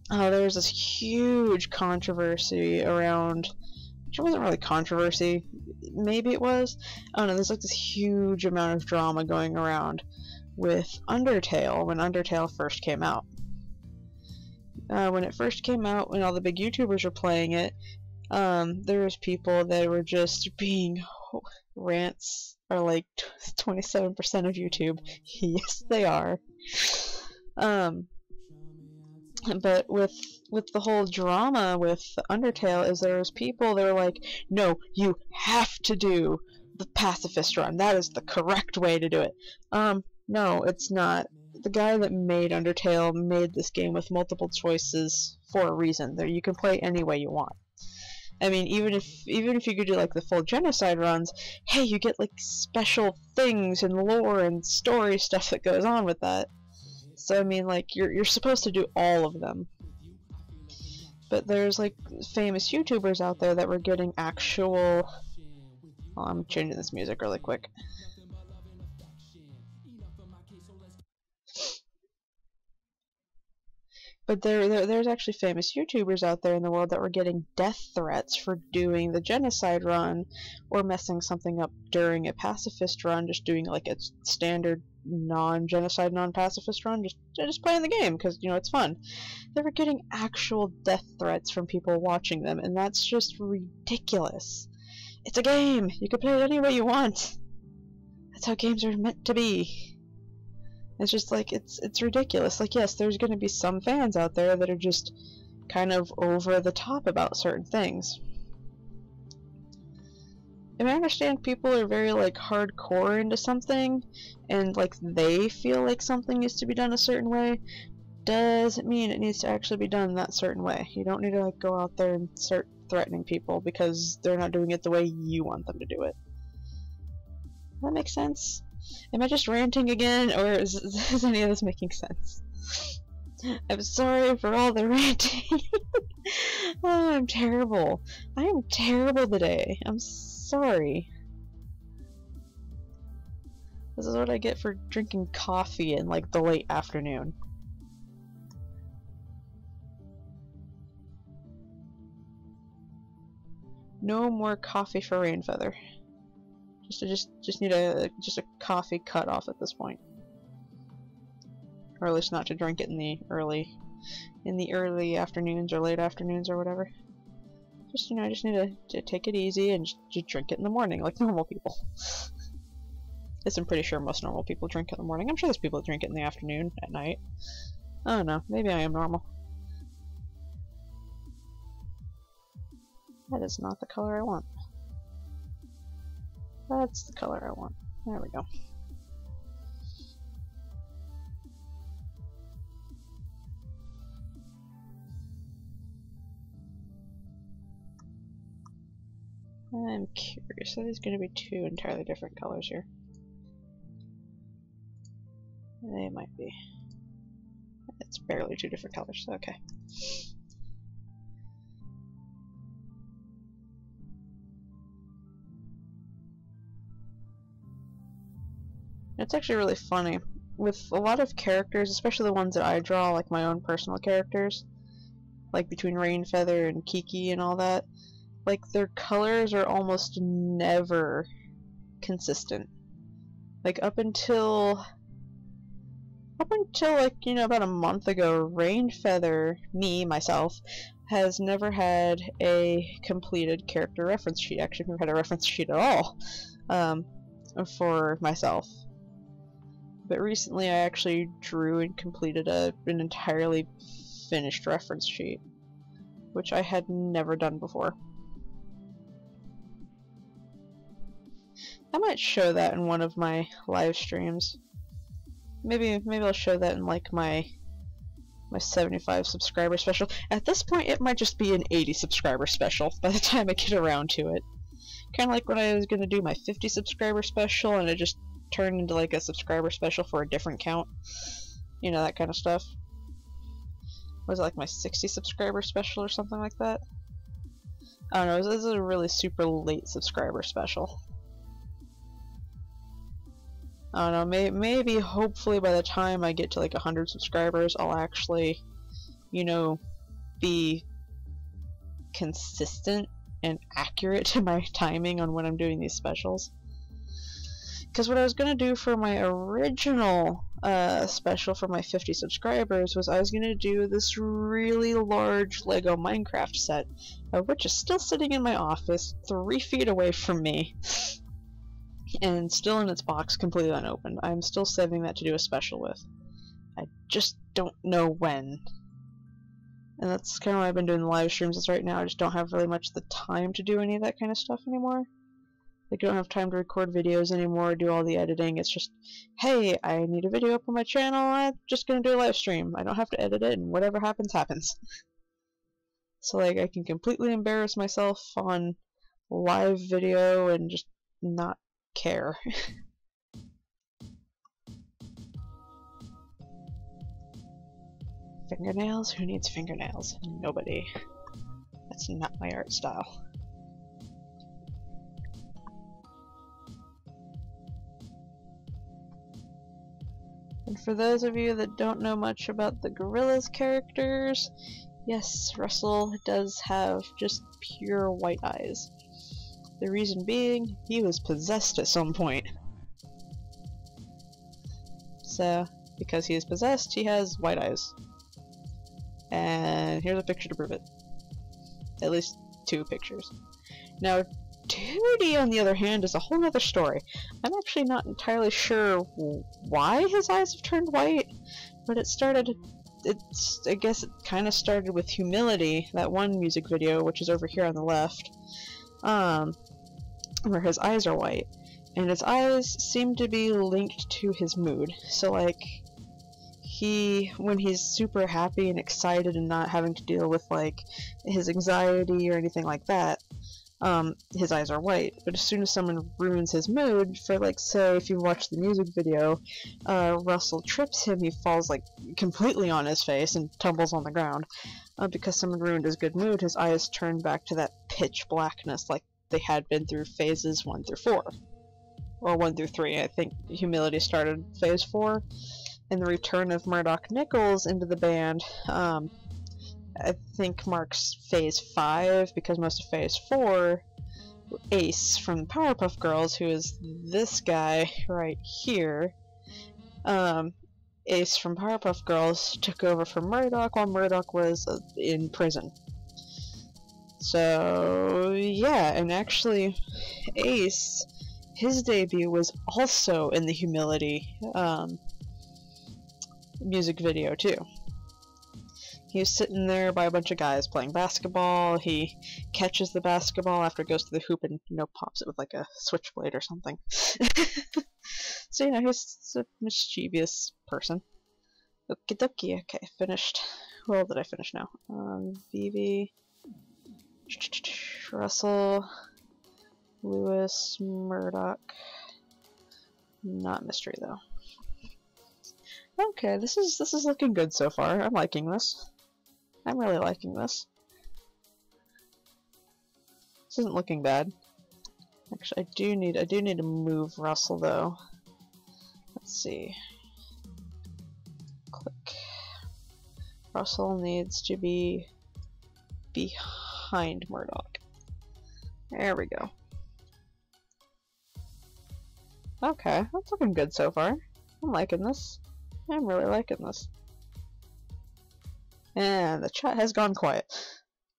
[SPEAKER 1] there's this huge controversy around, which wasn't really controversy, maybe it was? I don't know, there's like this huge amount of drama going around with Undertale when Undertale first came out. When it first came out, when all the big YouTubers were playing it, there was people that were just being rants are like 27% of YouTube. Yes, they are. But with the whole drama with Undertale, is there was people that were like, no, you have to do the pacifist run. That is the correct way to do it. No, it's not. The guy that made Undertale made this game with multiple choices for a reason. There, you can play any way you want. I mean, even if you could do like the full genocide runs, hey, you get like special things and lore and story stuff that goes on with that. So I mean, like you're supposed to do all of them. But there's like famous YouTubers out there that were getting actual. Well, I'm changing this music really quick. But there's actually famous YouTubers out there in the world that were getting death threats for doing the genocide run or messing something up during a pacifist run, just doing like a standard non-genocide, non-pacifist run, just playing the game because, you know, it's fun. They were getting actual death threats from people watching them, and that's just ridiculous. It's a game! You can play it any way you want! That's how games are meant to be. It's just like, it's ridiculous. Like, yes, there's going to be some fans out there that are just kind of over the top about certain things. I mean, I understand people are very, like, hardcore into something, and, like, they feel like something needs to be done a certain way. Doesn't mean it needs to actually be done that certain way. You don't need to, like, go out there and start threatening people because they're not doing it the way you want them to do it. Does that make sense? Am I just ranting again, or is any of this making sense? I'm sorry for all the ranting. Oh, I'm terrible. I am terrible today. I'm sorry. This is what I get for drinking coffee in, like, the late afternoon. No more coffee for Rainfeather. Just need a coffee cutoff at this point. Or at least not to drink it in the early afternoons or late afternoons or whatever. Just, you know, I just need to take it easy and just drink it in the morning like normal people. Yes, I'm pretty sure most normal people drink it in the morning. I'm sure there's people that drink it in the afternoon, at night. I don't know, maybe I am normal. That is not the color I want. That's the color I want. There we go. I'm curious. Are these going to be two entirely different colors here? They might be. It's barely two different colors. Okay. It's actually really funny. With a lot of characters, especially the ones that I draw, like my own personal characters, like between Rainfeather and Kiki and all that, like their colors are almost never consistent. Like up until like, you know, about a month ago, Rainfeather, myself, has never had a completed character reference sheet. Actually, never had a reference sheet at all for myself. But recently I actually drew and completed an entirely finished reference sheet, which I had never done before. I might show that in one of my live streams. Maybe I'll show that in like my 75 subscriber special. At this point it might just be an 80 subscriber special by the time I get around to it. Kinda like when I was gonna do my 50 subscriber special and it just turned into like a subscriber special for a different count. You know, that kind of stuff. Was it like my 60 subscriber special or something like that? I don't know, this is a really super late subscriber special. I don't know, maybe hopefully by the time I get to like 100 subscribers I'll actually, you know, be consistent and accurate to my timing on when I'm doing these specials. Because what I was going to do for my original special for my 50 subscribers was I was going to do this really large Lego Minecraft set, which is still sitting in my office 3 feet away from me and still in its box completely unopened. I'm still saving that to do a special with. I just don't know when. And that's kind of why I've been doing the live streams is right now I just don't have really much the time to do any of that kind of stuff anymore. Like, I don't have time to record videos anymore, do all the editing. It's just, hey, I need a video up on my channel, I'm just gonna do a live stream. I don't have to edit it, and whatever happens, happens. So, like, I can completely embarrass myself on live video and just not care. Fingernails? Who needs fingernails? Nobody. That's not my art style. And for those of you that don't know much about the Gorillaz characters, yes, Russell does have just pure white eyes. The reason being, he was possessed at some point. So, because he is possessed, he has white eyes. And here's a picture to prove it. At least 2 pictures. Now, 2D, on the other hand, is a whole other story. I'm actually not entirely sure why his eyes have turned white, but I guess it kind of started with Humility, that one music video, which is over here on the left. where his eyes are white, and his eyes seem to be linked to his mood. So like, when he's super happy and excited and not having to deal with like his anxiety or anything like that, his eyes are white. But as soon as someone ruins his mood, for like, say if you watch the music video, Russell trips him, he falls like completely on his face and tumbles on the ground. Because someone ruined his good mood, his eyes turn back to that pitch blackness like they had been through phases 1 through 4. Or 1 through 3, I think Humility started phase 4. And the return of Murdoch Nichols into the band, I think marks phase 5, because most of phase 4, Ace from Powerpuff Girls, who is this guy right here, Ace from Powerpuff Girls took over for Murdoch while Murdoch was in prison. So yeah, and actually Ace, his debut was also in the Humility music video too. He was sitting there by a bunch of guys playing basketball. He catches the basketball after it goes to the hoop and, you know, pops it with like a switchblade or something. So, you know, he's a mischievous person. Okie dokie, okay, finished. Who all did I finish now? Vivi, Russell, Lewis, Murdoch. Not Mystery though. Okay, this is looking good so far. I'm liking this. I'm really liking this. This isn't looking bad. Actually, I do need to move Russell though. Let's see. Click. Russell needs to be behind Murdoch. There we go. Okay, that's looking good so far. I'm liking this. I'm really liking this. And the chat has gone quiet.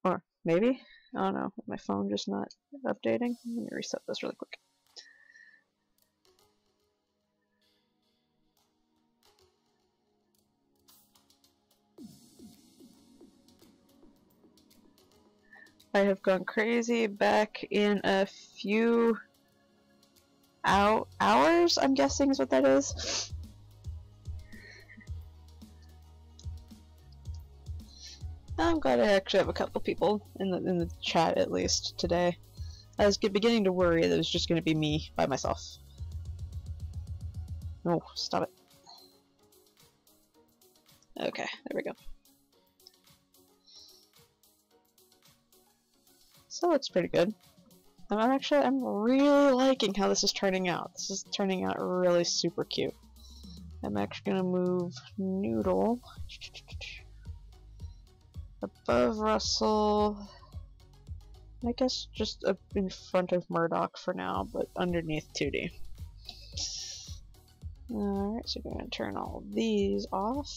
[SPEAKER 1] Or maybe? I don't know. My phone just not updating? Let me reset this really quick. I have gone crazy back in a few hours, I'm guessing is what that is. I'm glad I actually have a couple people in the chat at least today. I was beginning to worry that it was just going to be me by myself. Oh, stop it. Okay, there we go. So it looks pretty good. I'm really liking how this is turning out. This is turning out really super cute. I'm actually gonna move Noodle above Russell. I guess just up in front of Murdoch for now, but underneath 2D. Alright, so we're gonna turn all these off.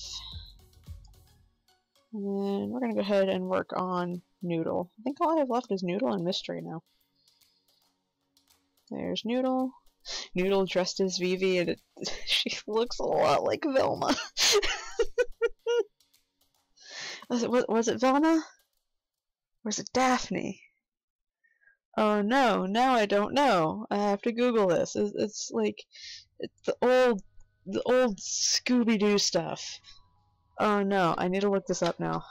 [SPEAKER 1] And then we're gonna go ahead and work on Noodle. I think all I have left is Noodle and Mystery now. There's Noodle. Noodle dressed as Vivi, and she looks a lot like Velma. Was it Velma? Or was it Daphne? Oh no, now I don't know. I have to Google this. It's like the old Scooby-Doo stuff. Oh no, I need to look this up now.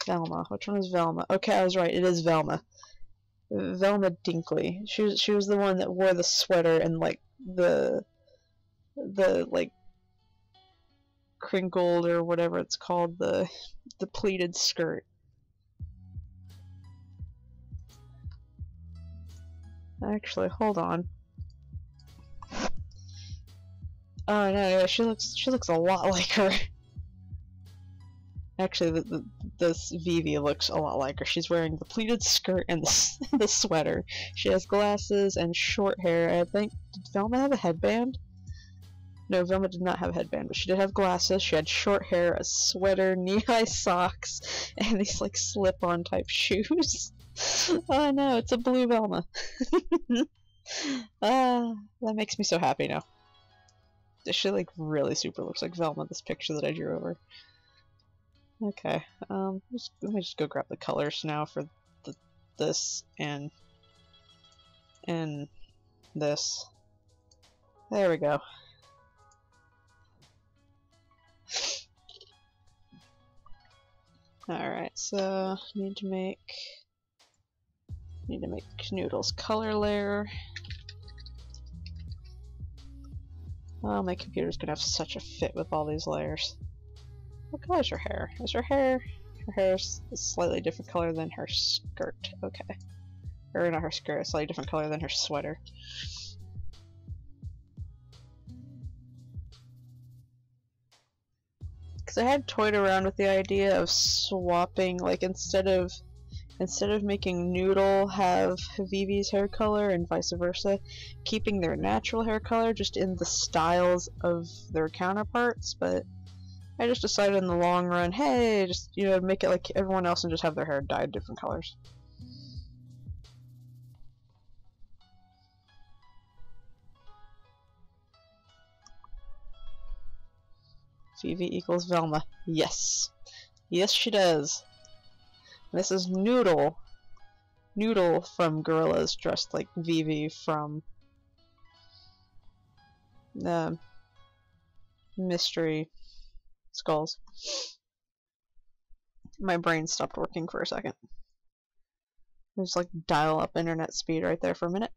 [SPEAKER 1] Velma. Which one is Velma? Okay, I was right. It is Velma. Velma Dinkley. She was the one that wore the sweater and like the like crinkled or whatever it's called, the pleated skirt. Actually, hold on. Oh no, yeah, she looks a lot like her. Actually, this Vivi looks a lot like her. She's wearing the pleated skirt and the sweater. She has glasses and short hair. I think, did Velma have a headband? No, Velma did not have a headband, but she did have glasses. She had short hair, a sweater, knee-high socks, and these like slip-on type shoes. Oh no, it's a blue Velma. That makes me so happy now. She like really super looks like Velma, this picture that I drew over. Okay, let me just go grab the colors now for this, and in this. There we go. Alright, so need to make Noodle's color layer. Oh, my computer's gonna have such a fit with all these layers. What color is her hair? Is her hair? Her hair is a slightly different color than her skirt. Okay. Or not her skirt, a slightly different color than her sweater. Because I had toyed around with the idea of swapping, like instead of making Noodle have Vivi's hair color and vice versa, keeping their natural hair color just in the styles of their counterparts, but I just decided in the long run, hey, just, you know, make it like everyone else and just have their hair dyed different colors. Vivi equals Velma. Yes. Yes, she does. This is Noodle. Noodle from Gorillaz dressed like Vivi from the Mystery Skulls. My brain stopped working for a second. Just like dial up internet speed right there for a minute.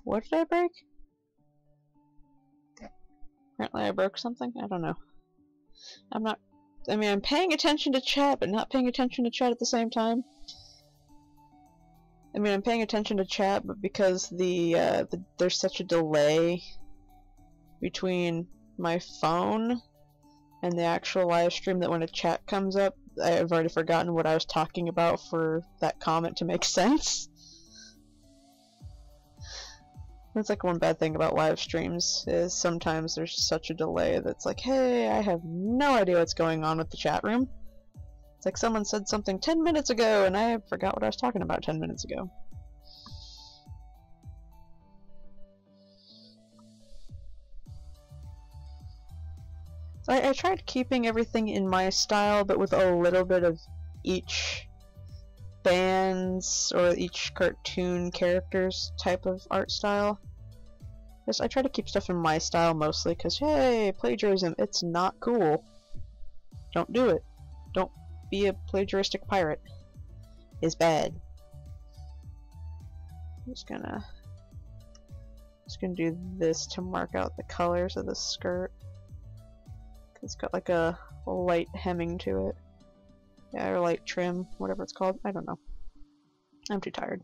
[SPEAKER 1] What did I break? Apparently I broke something? I don't know. I'm paying attention to chat, but not paying attention to chat at the same time. I mean, I'm paying attention to chat, but because there's such a delay between my phone and the actual live stream that when a chat comes up, I've already forgotten what I was talking about for that comment to make sense. That's like one bad thing about live streams, is sometimes there's such a delay that's like, hey, I have no idea what's going on with the chat room. It's like someone said something 10 minutes ago and I forgot what I was talking about 10 minutes ago. So I tried keeping everything in my style, but with a little bit of each band's or each cartoon character's type of art style. I try to keep stuff in my style mostly, because hey, plagiarism, it's not cool. Don't do it. Don't be a plagiaristic pirate. It's bad. I'm just gonna do this to mark out the colors of the skirt. It's got like a light hemming to it. Yeah, or light trim, whatever it's called. I don't know. I'm too tired.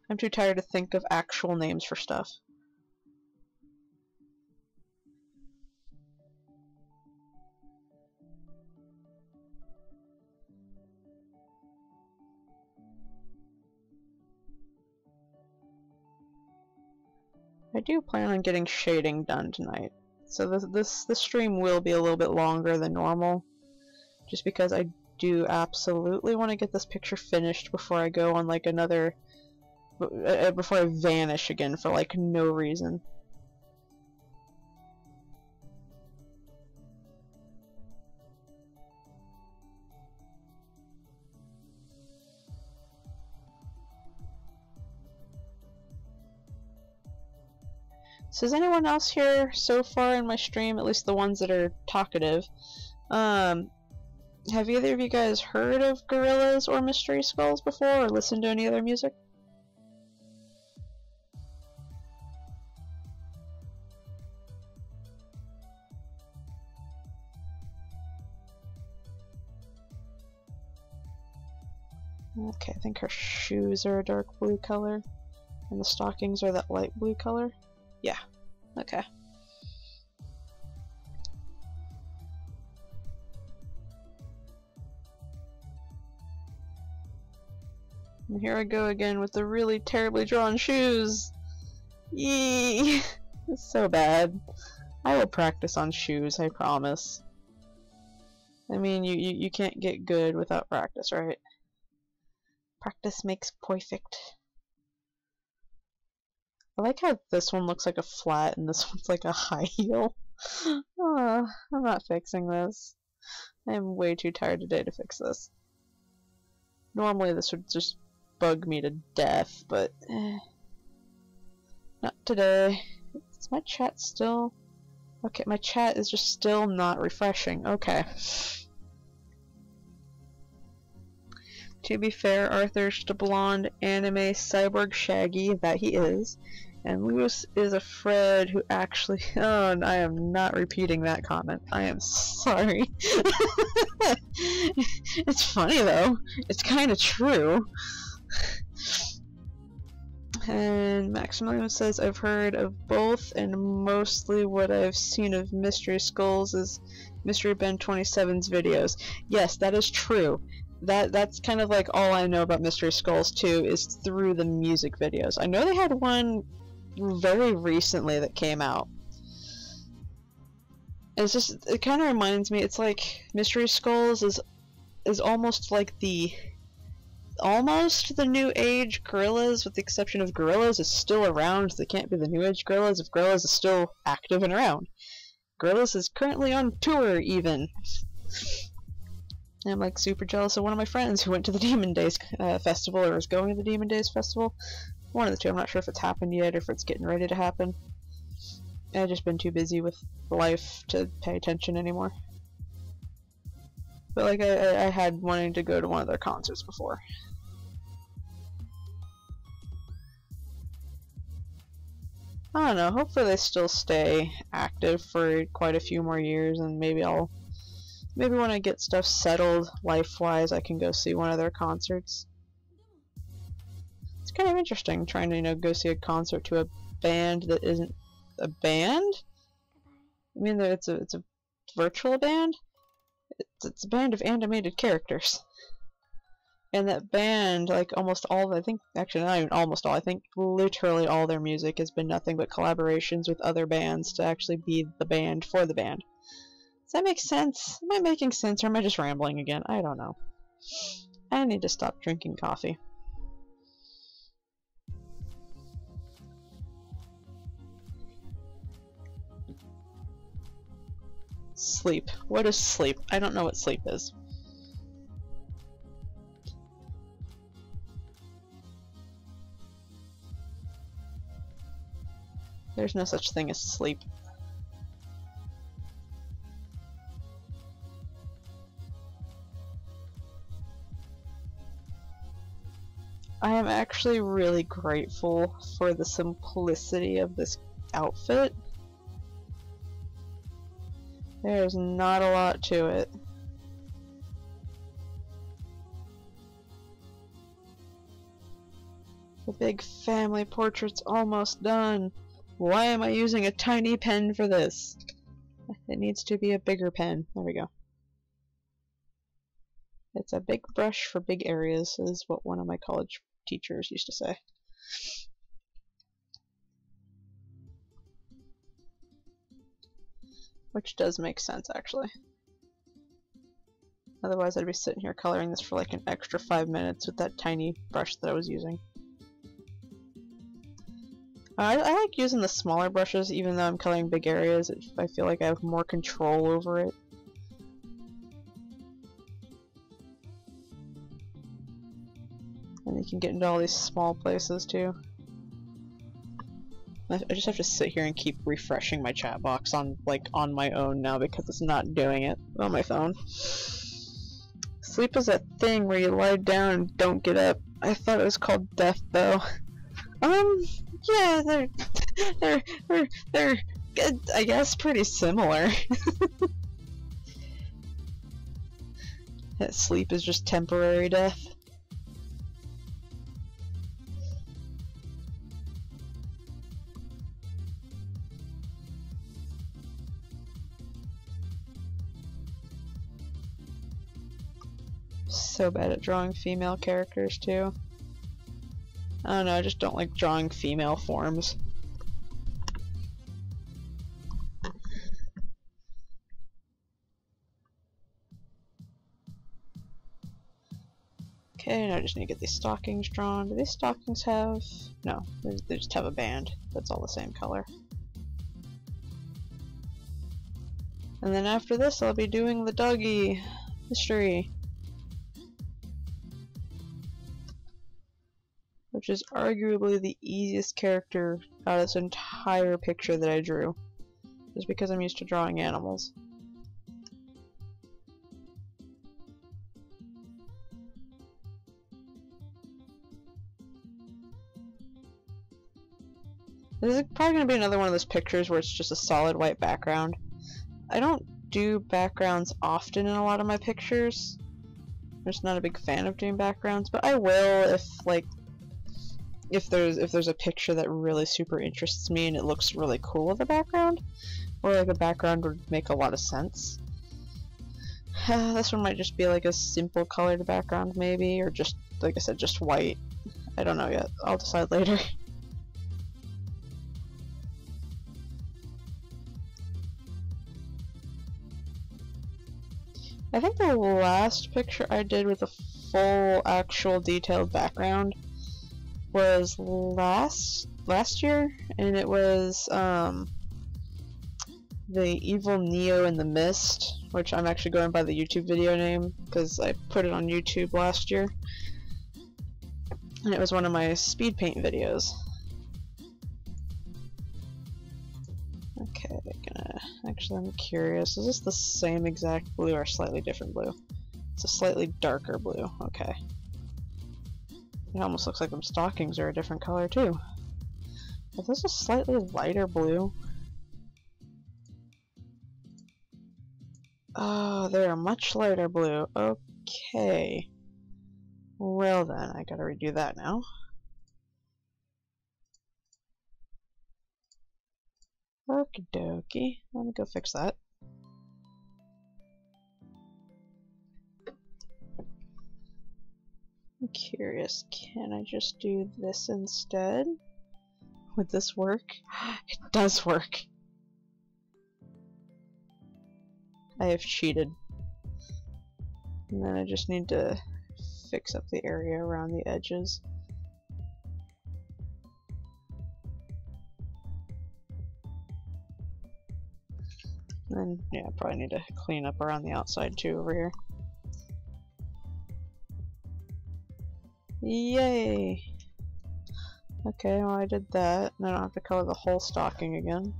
[SPEAKER 1] I'm too tired to think of actual names for stuff. I do plan on getting shading done tonight, so this stream will be a little bit longer than normal, just because I do absolutely want to get this picture finished before I go on like another, before I vanish again for like no reason. So is anyone else here so far in my stream, at least the ones that are talkative, have either of you guys heard of Gorillaz or Mystery Skulls before, or listened to any other music? Okay, I think her shoes are a dark blue color, and the stockings are that light blue color. Yeah, okay. And here I go again with the really terribly drawn shoes! Yee! It's so bad. I will practice on shoes, I promise. I mean, you can't get good without practice, right? Practice makes perfect. I like how this one looks like a flat and this one's like a high heel. I'm not fixing this. I'm way too tired today to fix this. Normally this would just bug me to death, but not today. Is my chat still... Okay, my chat is just still not refreshing. Okay. To be fair, Arthur's just a blonde anime cyborg Shaggy, that he is. And Lewis is a Fred who actually... Oh, and I am not repeating that comment. I am sorry. It's funny though. It's kind of true. And Maximilian says, I've heard of both, and mostly what I've seen of Mystery Skulls is Mystery Ben 27's videos. Yes, that is true. That's kind of like all I know about Mystery Skulls too, is through the music videos. I know they had one very recently that came out. And it's just, it kind of reminds me, it's like Mystery Skulls is almost like the new age Gorillaz, with the exception of Gorillaz is still around. They can't be the new age Gorillaz if Gorillaz is still active and around. Gorillaz is currently on tour even. I'm like super jealous of one of my friends who went to the Demon Days festival, or is going to the Demon Days festival. One of the two. I'm not sure if it's happened yet or if it's getting ready to happen. I've just been too busy with life to pay attention anymore. But like I had wanting to go to one of their concerts before. I don't know, hopefully they still stay active for quite a few more years, and maybe when I get stuff settled life-wise, I can go see one of their concerts. It's kind of interesting trying to, you know, go see a concert to a band that isn't a band. I mean, it's a virtual band. It's a band of animated characters. And that band, like almost all, I think, actually not even almost all, I think literally all their music has been nothing but collaborations with other bands to actually be the band for the band. Does that make sense? Am I making sense, or am I just rambling again? I don't know. I need to stop drinking coffee. Sleep. What is sleep? I don't know what sleep is. There's no such thing as sleep. I am actually really grateful for the simplicity of this outfit. There's not a lot to it. The big family portrait's almost done. Why am I using a tiny pen for this? It needs to be a bigger pen. There we go. It's a big brush for big areas, is what one of my college teachers used to say. Which does make sense, actually. Otherwise I'd be sitting here coloring this for like an extra 5 minutes with that tiny brush that I was using. I like using the smaller brushes even though I'm coloring big areas. I feel like I have more control over it. And you can get into all these small places too. I just have to sit here and keep refreshing my chat box on my own now because it's not doing it on my phone. Sleep is that thing where you lie down and don't get up. I thought it was called death though. Yeah, they're good, I guess pretty similar. That sleep is just temporary death. So bad at drawing female characters too. I don't know, I just don't like drawing female forms. Okay, now I just need to get these stockings drawn. Do these stockings have... No, they just have a band that's all the same color. And then after this I'll be doing the doggy mystery, which is arguably the easiest character out of this entire picture that I drew, just because I'm used to drawing animals. This is probably going to be another one of those pictures where it's just a solid white background. I don't do backgrounds often in a lot of my pictures. I'm just not a big fan of doing backgrounds, but I will if there's a picture that really super interests me and it looks really cool with a background, or like a background would make a lot of sense. This one might just be like a simple colored background maybe, or just, like I said, just white. I don't know yet. I'll decide later. I think the last picture I did with a full, actual, detailed background was last year, and it was the Evil Neo in the Mist, which I'm actually going by the YouTube video name because I put it on YouTube last year, and it was one of my speed paint videos. Okay, actually I'm curious, is this the same exact blue or slightly different blue? It's a slightly darker blue, okay. It almost looks like them stockings are a different color too. But this is slightly lighter blue. Oh, they're a much lighter blue, okay. Well then, I gotta redo that now. Okie dokie, let me go fix that. I'm curious, can I just do this instead? Would this work? It does work! I have cheated. And then I just need to fix up the area around the edges. And then, yeah, I probably need to clean up around the outside too over here. Yay! Okay, well I did that, and I don't have to color the whole stocking again.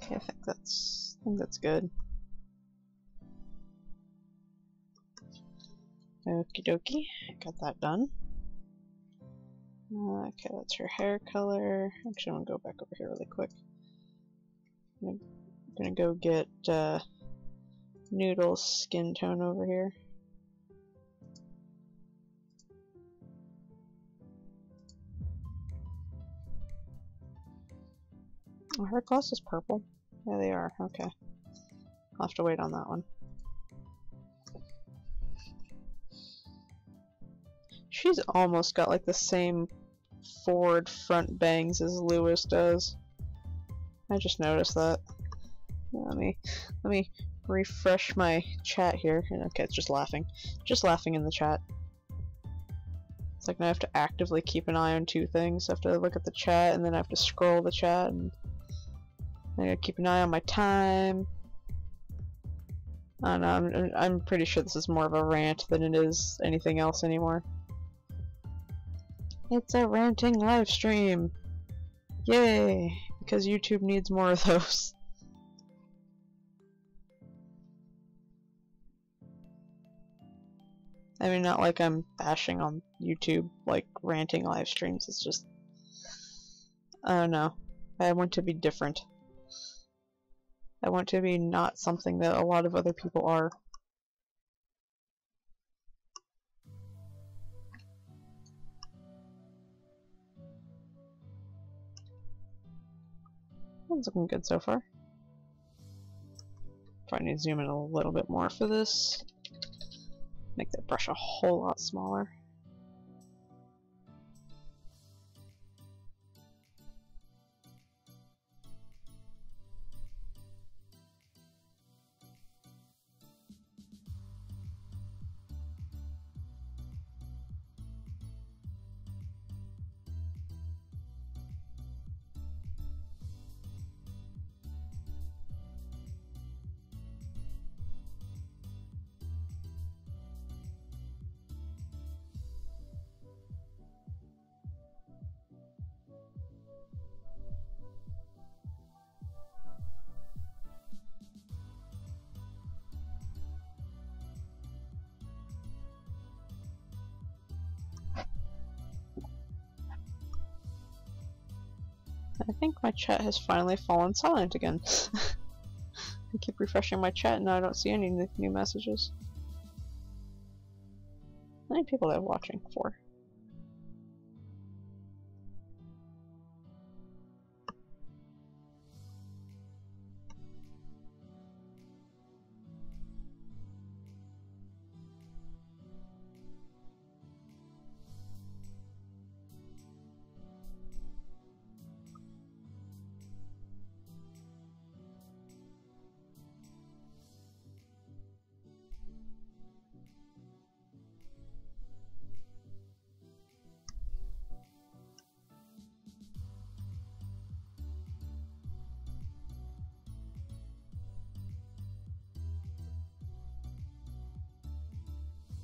[SPEAKER 1] Okay, I think that's good. Okie dokie, got that done. Okay, that's her hair color. Actually, I'm gonna go back over here really quick. I'm gonna go get Noodle's skin tone over here. Oh, her gloss is purple. Yeah, they are. Okay. I'll have to wait on that one. She's almost got like the same forward front bangs as Lewis does. I just noticed that. Let me refresh my chat here. Okay, it's just laughing. Just laughing in the chat. It's like now I have to actively keep an eye on two things. I have to look at the chat, and then I have to scroll the chat, and I gotta keep an eye on my time. I don't know, I'm pretty sure this is more of a rant than it is anything else anymore. It's a ranting live stream! Yay! Because YouTube needs more of those. I mean, not like I'm bashing on YouTube, like ranting live streams, it's just... I don't know. I want to be different. I want to be not something that a lot of other people are. It's looking good so far. Probably need to zoom in a little bit more for this. Make that brush a whole lot smaller. I think my chat has finally fallen silent again. I keep refreshing my chat and now I don't see any new messages. How many people are watching? 4.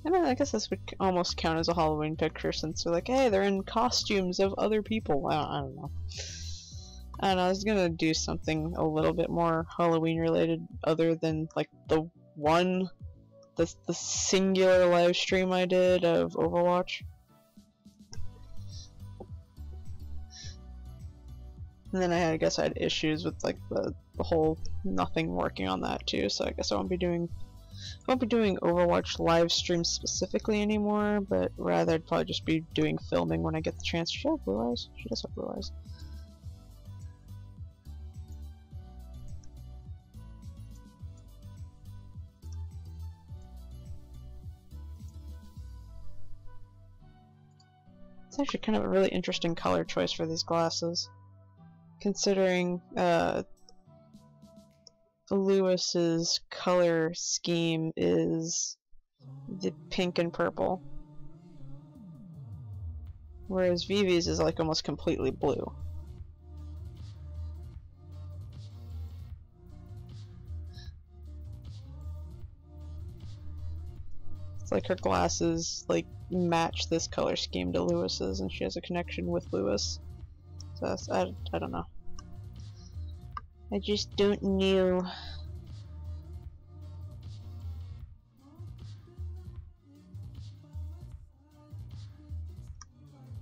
[SPEAKER 1] I mean, I guess this would almost count as a Halloween picture since they're like, hey, they're in costumes of other people. I don't know. And I was gonna do something a little bit more Halloween related other than like the singular live stream I did of Overwatch. And then I guess I had issues with like the whole nothing working on that too, so I guess I won't be doing Overwatch live streams specifically anymore, but rather I'd probably just be doing filming when I get the chance. She has blue eyes? She does have blue eyes. It's actually kind of a really interesting color choice for these glasses, considering Lewis's color scheme is the pink and purple, whereas Vivi's is like almost completely blue. It's like her glasses like match this color scheme to Lewis's, and she has a connection with Lewis. So that's, I don't know. I just don't know.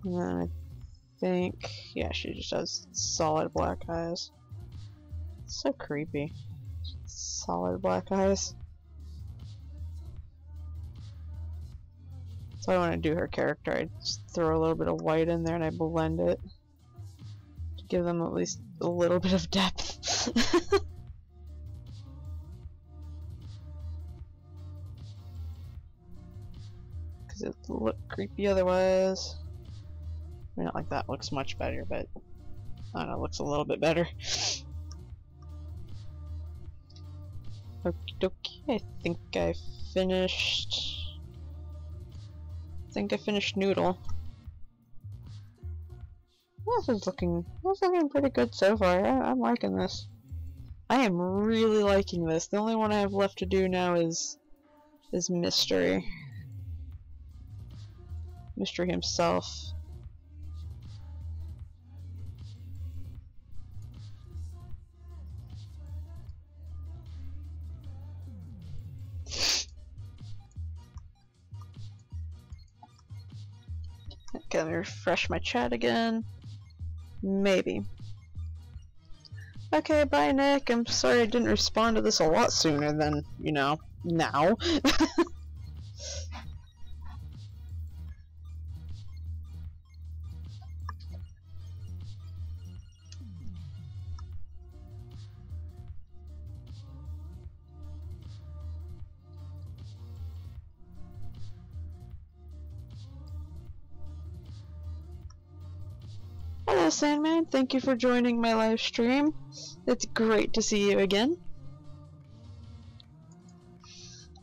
[SPEAKER 1] And I think, yeah, she just has solid black eyes. So creepy. Solid black eyes. So I want to do her character, I just throw a little bit of white in there and I blend it to give them at least a little bit of depth. Because it look creepy otherwise. I mean, not like that looks much better, but I don't know, it looks a little bit better. Okie dokie, I think I finished. Noodle. This is looking pretty good so far. I'm liking this. I am really liking this. The only one I have left to do now is Mystery. Mystery himself. Okay, let me refresh my chat again. Maybe. Okay, bye Nick. I'm sorry I didn't respond to this a lot sooner than, you know, now. Hello Sandman, thank you for joining my live stream. It's great to see you again.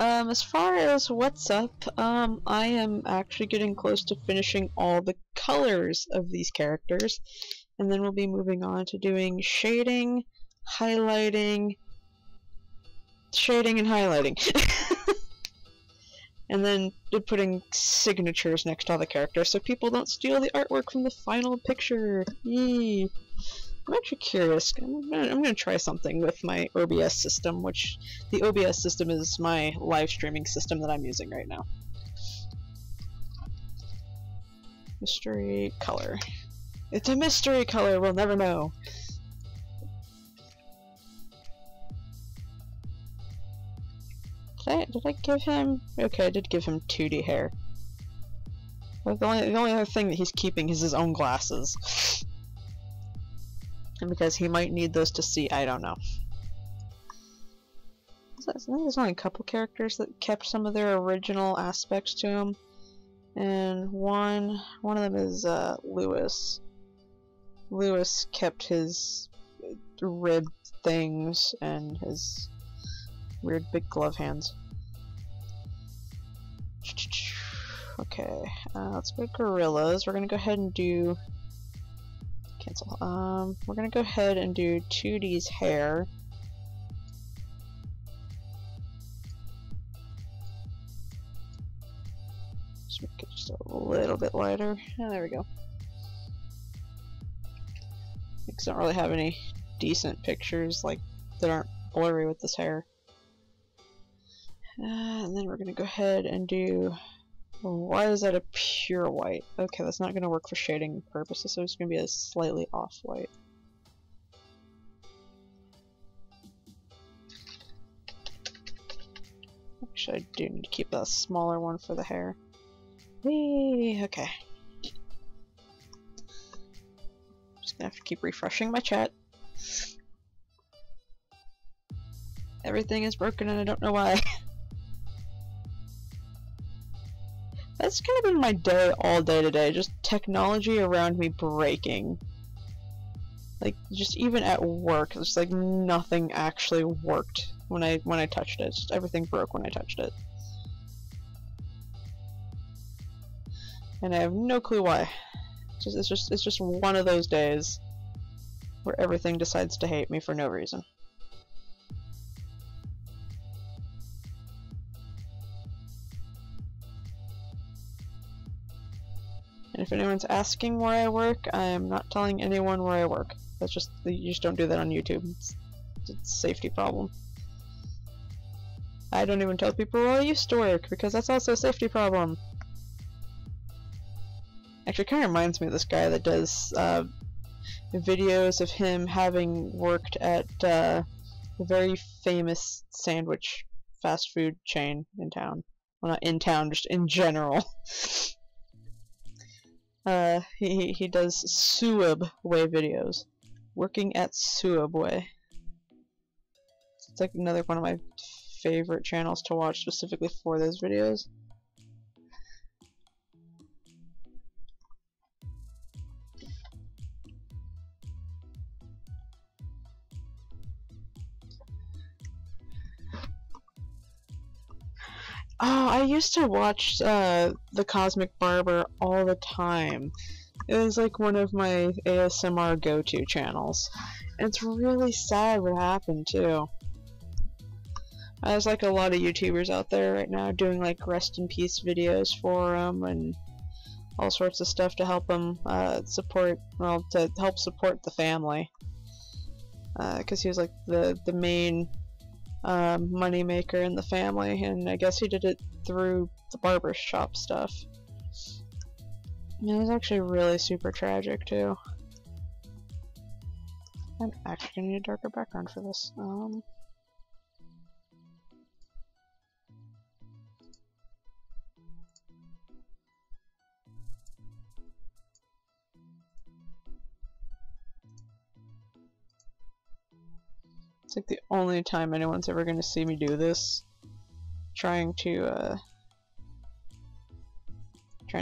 [SPEAKER 1] As far as what's up, I am actually getting close to finishing all the colors of these characters, and then we'll be moving on to doing shading, highlighting, and highlighting. And then putting signatures next to all the characters so people don't steal the artwork from the final picture. Yee. I'm actually curious. I'm gonna try something with my OBS system, which the OBS system is my live streaming system that I'm using right now. Mystery color. It's a mystery color, we'll never know. Did I give him... Okay, I did give him 2D hair. But the only other thing that he's keeping is his own glasses. And because he might need those to see, I don't know. I think there's only a couple characters that kept some of their original aspects to them. And one of them is Lewis. Lewis kept his rib things and his weird big glove hands. Okay, let's go gorillas. We're gonna go ahead and do cancel. We're gonna go ahead and do 2D's hair. Just make it just a little bit lighter. Oh, there we go. Because I don't really have any decent pictures like that aren't blurry with this hair. And then we're gonna go ahead and do. Why is that a pure white? Okay, that's not gonna work for shading purposes, so it's gonna be a slightly off white. Actually, I do need to keep that smaller one for the hair. Whee! Okay. Just gonna have to keep refreshing my chat. Everything is broken and I don't know why. That's kind of been my day all day today, just technology around me breaking. Like, just even at work, it's like nothing actually worked when I touched it. Just everything broke when I touched it. And I have no clue why. It's just one of those days where everything decides to hate me for no reason. And if anyone's asking where I work, I am not telling anyone where I work. That's just, you just don't do that on YouTube. It's a safety problem. I don't even tell people where I used to work, because that's also a safety problem. Actually, it kind of reminds me of this guy that does videos of him having worked at a very famous sandwich fast food chain in town. Well, not in town, just in general. He does Subway videos. Working at Subway. It's like another one of my favorite channels to watch specifically for those videos. Oh, I used to watch The Cosmic Barber all the time. It was like one of my ASMR go-to channels. And it's really sad what happened, too. There's like a lot of YouTubers out there right now doing like rest in peace videos for him and all sorts of stuff to help him support the family. Because he was like the main money maker in the family, and I guess he did it through the barber shop stuff. And it was actually really super tragic too. I'm actually gonna need a darker background for this. It's like the only time anyone's ever gonna see me do this. Trying to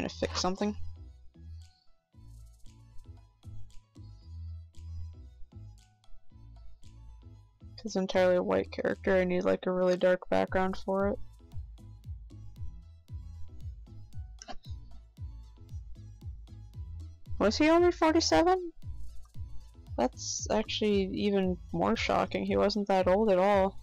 [SPEAKER 1] fix something. Because entirely white character, I need like a really dark background for it. Was he only 47? That's actually even more shocking. He wasn't that old at all.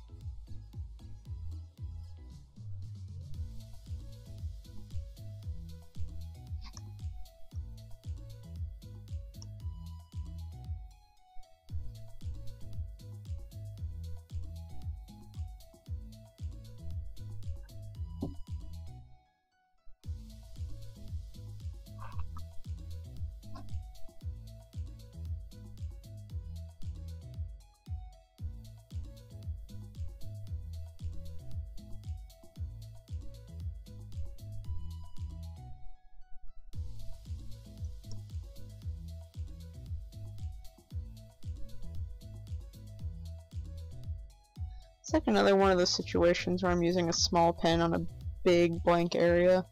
[SPEAKER 1] It's like another one of those situations where I'm using a small pen on a big blank area.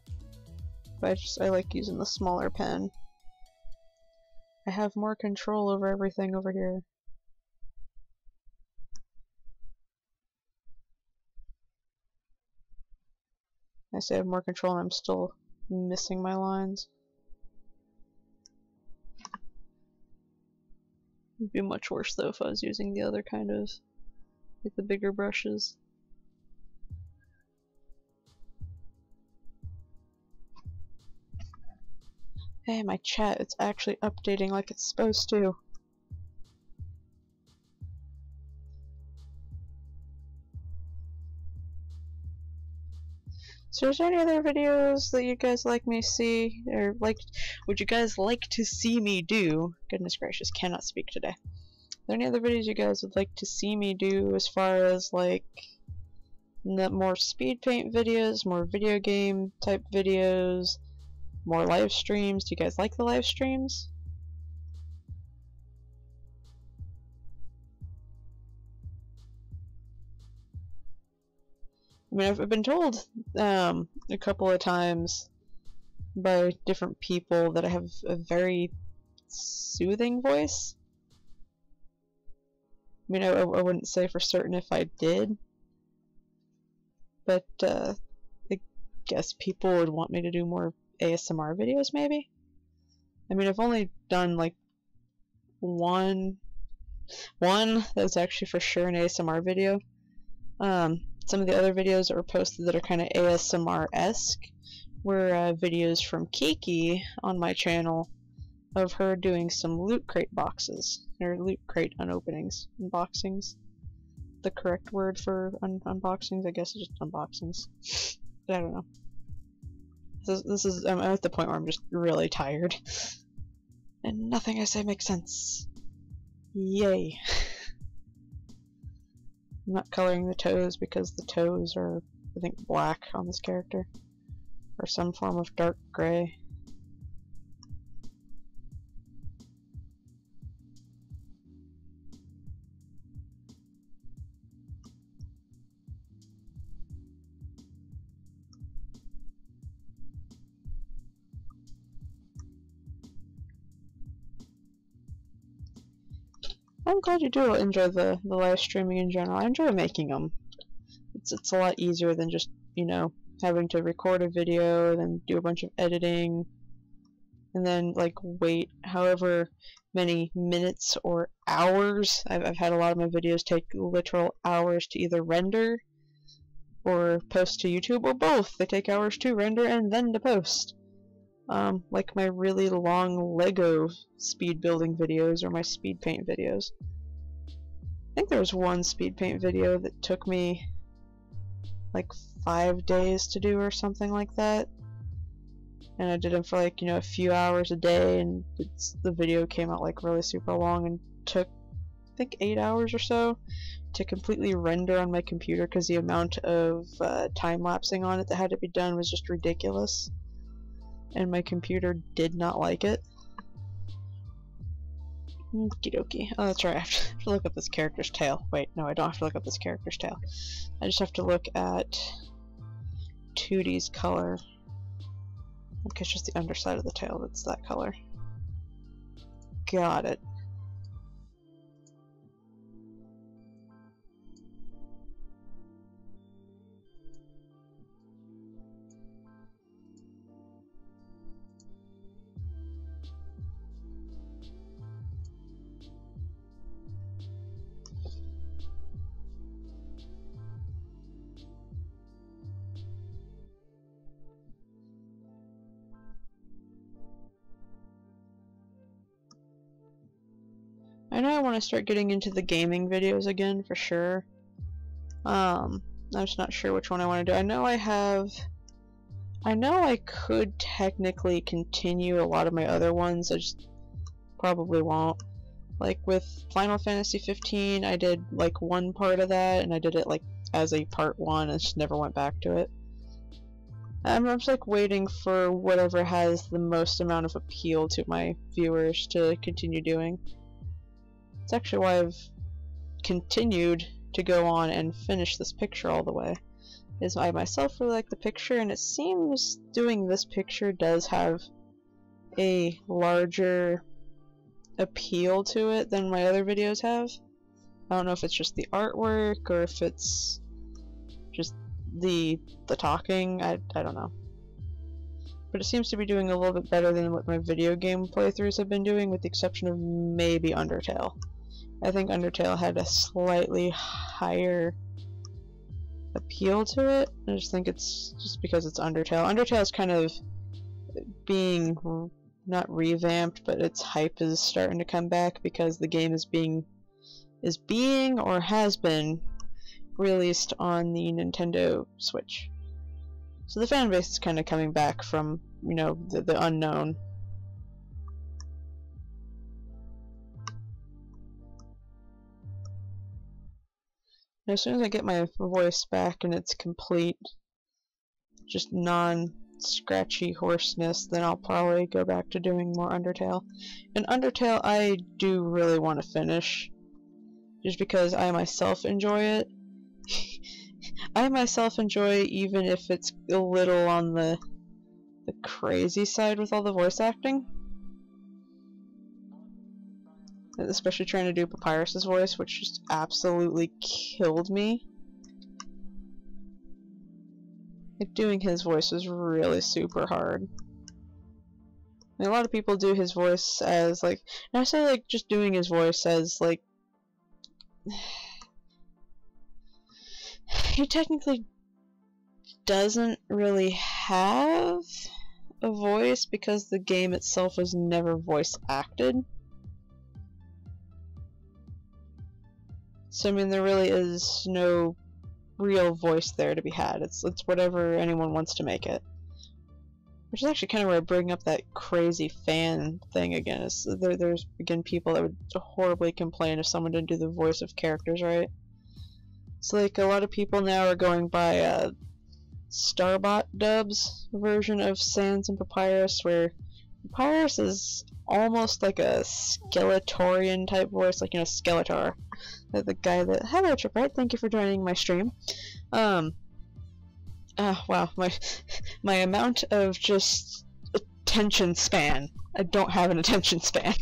[SPEAKER 1] But I like using the smaller pen. I have more control over everything over here. I say I have more control and I'm still missing my lines. It'd be much worse though if I was using the other kind of, like the bigger brushes. Hey, my chat, it's actually updating like it's supposed to. So is there any other videos that you guys like me see, or would you guys like to see me do? Goodness gracious, cannot speak today. Are there any other videos you guys would like to see me do as far as like more speed paint videos, more video game type videos, more live streams? Do you guys like the live streams? I mean, I've been told a couple of times by different people that I have a very soothing voice. I mean, I wouldn't say for certain if I did, but I guess people would want me to do more ASMR videos, maybe? I mean, I've only done like one that's actually for sure an ASMR video. Some of the other videos that were posted that are kind of ASMR-esque were videos from Kiki on my channel of her doing some Loot Crate boxes, or Loot Crate unopenings, unboxings. The correct word for unboxings, I guess, is just unboxings. I don't know. I'm at the point where I'm just really tired. And nothing I say makes sense. Yay. I'm not coloring the toes because the toes are, I think, black on this character. Or some form of dark gray. I'm glad you do enjoy the live streaming in general. I enjoy making them. It's a lot easier than just, you know, having to record a video, then do a bunch of editing, and then like wait however many minutes or hours. I've had a lot of my videos take literal hours to either render or post to YouTube, or both. They take hours to render and then to post. Like my really long Lego speed building videos or my speed paint videos. I think there was one speed paint video that took me like 5 days to do or something like that. And I did them for like, you know, a few hours a day, and the video came out like really super long and took, I think, 8 hours or so to completely render on my computer because the amount of time-lapsing on it that had to be done was just ridiculous. And my computer did not like it. Okie dokie. Oh, that's right, I have to look up this character's tail. Wait, no, I don't have to look up this character's tail. I just have to look at 2D's color. I think it's just the underside of the tail that's that color. Got it. I know I want to start getting into the gaming videos again for sure. I'm just not sure which one I want to do. I know I could technically continue a lot of my other ones. I just probably won't. Like with Final Fantasy 15, I did like one part of that, and I did it like as a part 1 and just never went back to it. I'm just like waiting for whatever has the most amount of appeal to my viewers to continue doing. It's actually why I've continued to go on and finish this picture all the way. Is I myself really like the picture, and it seems doing this picture does have a larger appeal to it than my other videos have. I don't know if it's just the artwork or if it's just the talking. I don't know. But it seems to be doing a little bit better than what my video game playthroughs have been doing, with the exception of maybe Undertale. I think Undertale had a slightly higher appeal to it. I just think it's just because it's Undertale. Undertale is kind of being not revamped, but its hype is starting to come back because the game is being or has been released on the Nintendo Switch. So the fan base is kind of coming back from, you know, the unknown. And as soon as I get my voice back and it's complete, just non-scratchy hoarseness, then I'll probably go back to doing more Undertale. And Undertale I do really want to finish, just because I myself enjoy it. I myself enjoy it even if it's a little on the crazy side with all the voice acting. Especially trying to do Papyrus's voice, which just absolutely killed me. Like, doing his voice was really super hard. I mean, a lot of people do his voice as, like, and I say, like, just doing his voice as, like, he technically doesn't really have a voice because the game itself was never voice acted. So I mean, there really is no real voice there to be had. It's whatever anyone wants to make it. Which is actually kind of where I bring up that crazy fan thing again. There's again people that would horribly complain if someone didn't do the voice of characters right. So like a lot of people now are going by Starbot Dub's version of Sans and Papyrus, where Papyrus is almost like a Skeletorian type voice, like, you know, Skeletor. The guy that... Hello, Tripwright, thank you for joining my stream. Wow, my amount of just attention span. I don't have an attention span.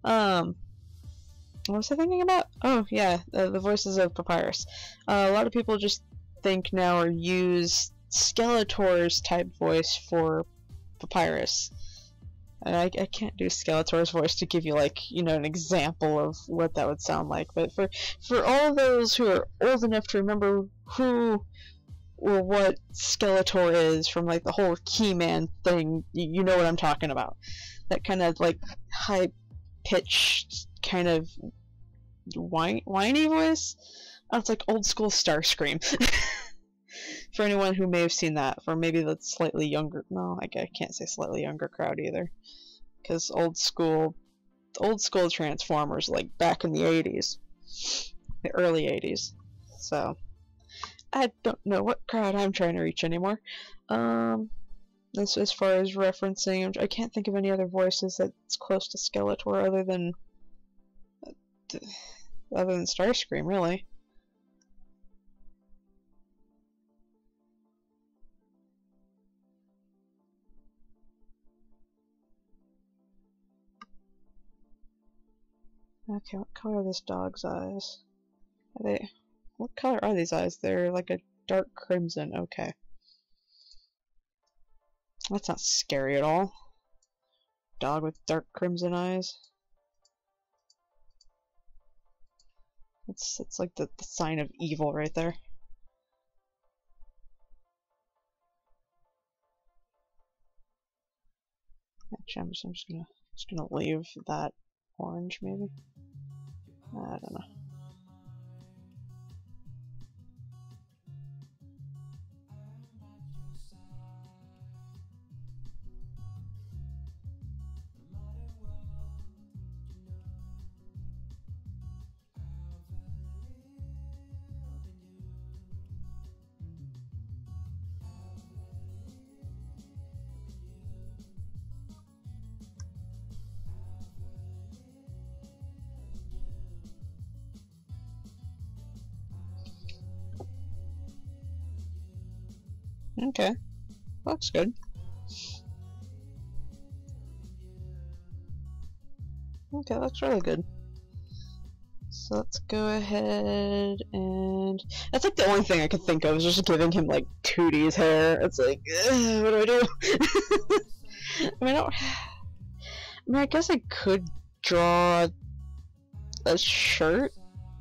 [SPEAKER 1] What was I thinking about? Oh, yeah, the voices of Papyrus. A lot of people just think now or use Skeletor's type voice for Papyrus. And I can't do Skeletor's voice to give you, like, you know, an example of what that would sound like. But for all those who are old enough to remember who or what Skeletor is from, like, the whole Keyman thing, you know what I'm talking about. That kind of, like, high-pitched, kind of whiny voice? Oh, it's like old school Starscream. For anyone who may have seen that, for maybe the slightly younger, no, I can't say slightly younger crowd either, because old school Transformers, like back in the 80s, the early 80s. So I don't know what crowd I'm trying to reach anymore. As far as referencing, I can't think of any other voices that's close to Skeletor other than Starscream, really. Okay, what color are this dog's eyes? What color are these eyes? They're like a dark crimson, okay. That's not scary at all. Dog with dark crimson eyes. It's like the sign of evil right there. Actually, I'm just gonna leave that orange, maybe. I don't know. Okay. Looks good. Okay, looks really good. So let's go ahead and... That's like the only thing I could think of is just giving him like Tootie's hair. It's like, ugh, what do I do? I mean, I guess I could draw a shirt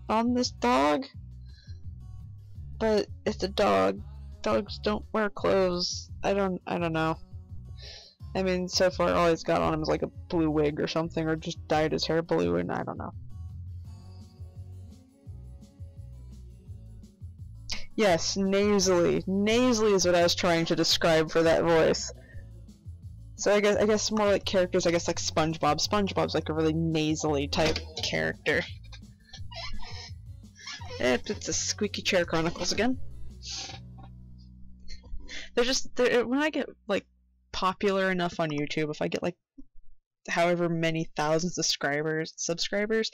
[SPEAKER 1] on this dog, but it's a dog. Dogs don't wear clothes. I don't know. I mean, so far all he's got on him is like a blue wig or something, or just dyed his hair blue, and I don't know. Yes, nasally. Nasally is what I was trying to describe for that voice. So I guess more like characters, I guess like SpongeBob. SpongeBob's like a really nasally type character. Yep, it's a Squeaky Chair Chronicles again. When I get like popular enough on YouTube, if I get like however many thousands of subscribers,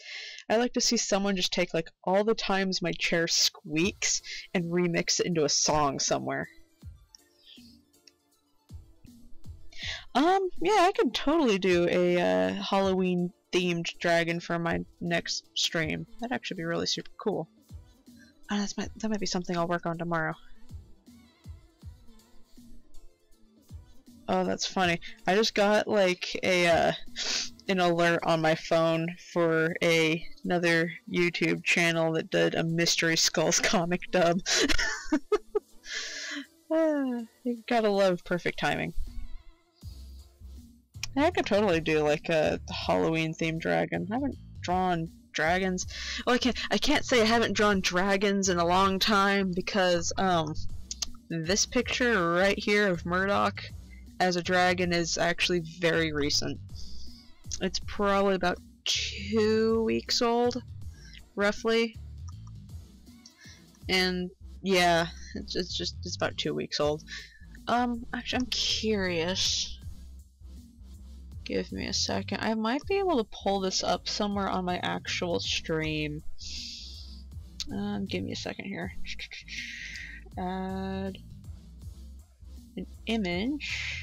[SPEAKER 1] I like to see someone just take like all the times my chair squeaks and remix it into a song somewhere. Yeah, I could totally do a Halloween themed dragon for my next stream. That'd actually be really super cool. That might be something I'll work on tomorrow. Oh, that's funny. I just got like an alert on my phone for another YouTube channel that did a Mystery Skulls comic dub. You gotta love perfect timing. I could totally do like a Halloween themed dragon. I haven't drawn dragons. Well, I can't say I haven't drawn dragons in a long time because this picture right here of Murdoch as a dragon is actually very recent. It's probably about 2 weeks old, roughly. And yeah, it's about 2 weeks old. Actually, I'm curious. Give me a second. I might be able to pull this up somewhere on my actual stream. Give me a second here. Add an image.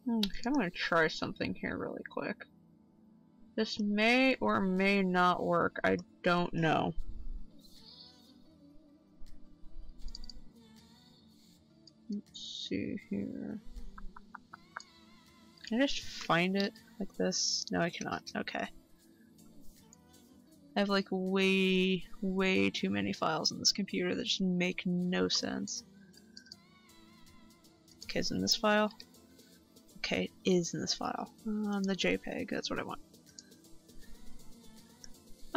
[SPEAKER 1] Okay, I'm gonna try something here really quick. This may or may not work. I don't know. Let's see here. Can I just find it like this? No, I cannot. Okay. I have like way too many files on this computer that just make no sense. Okay, it's in this file. Okay, it is in this file. The JPEG, that's what I want.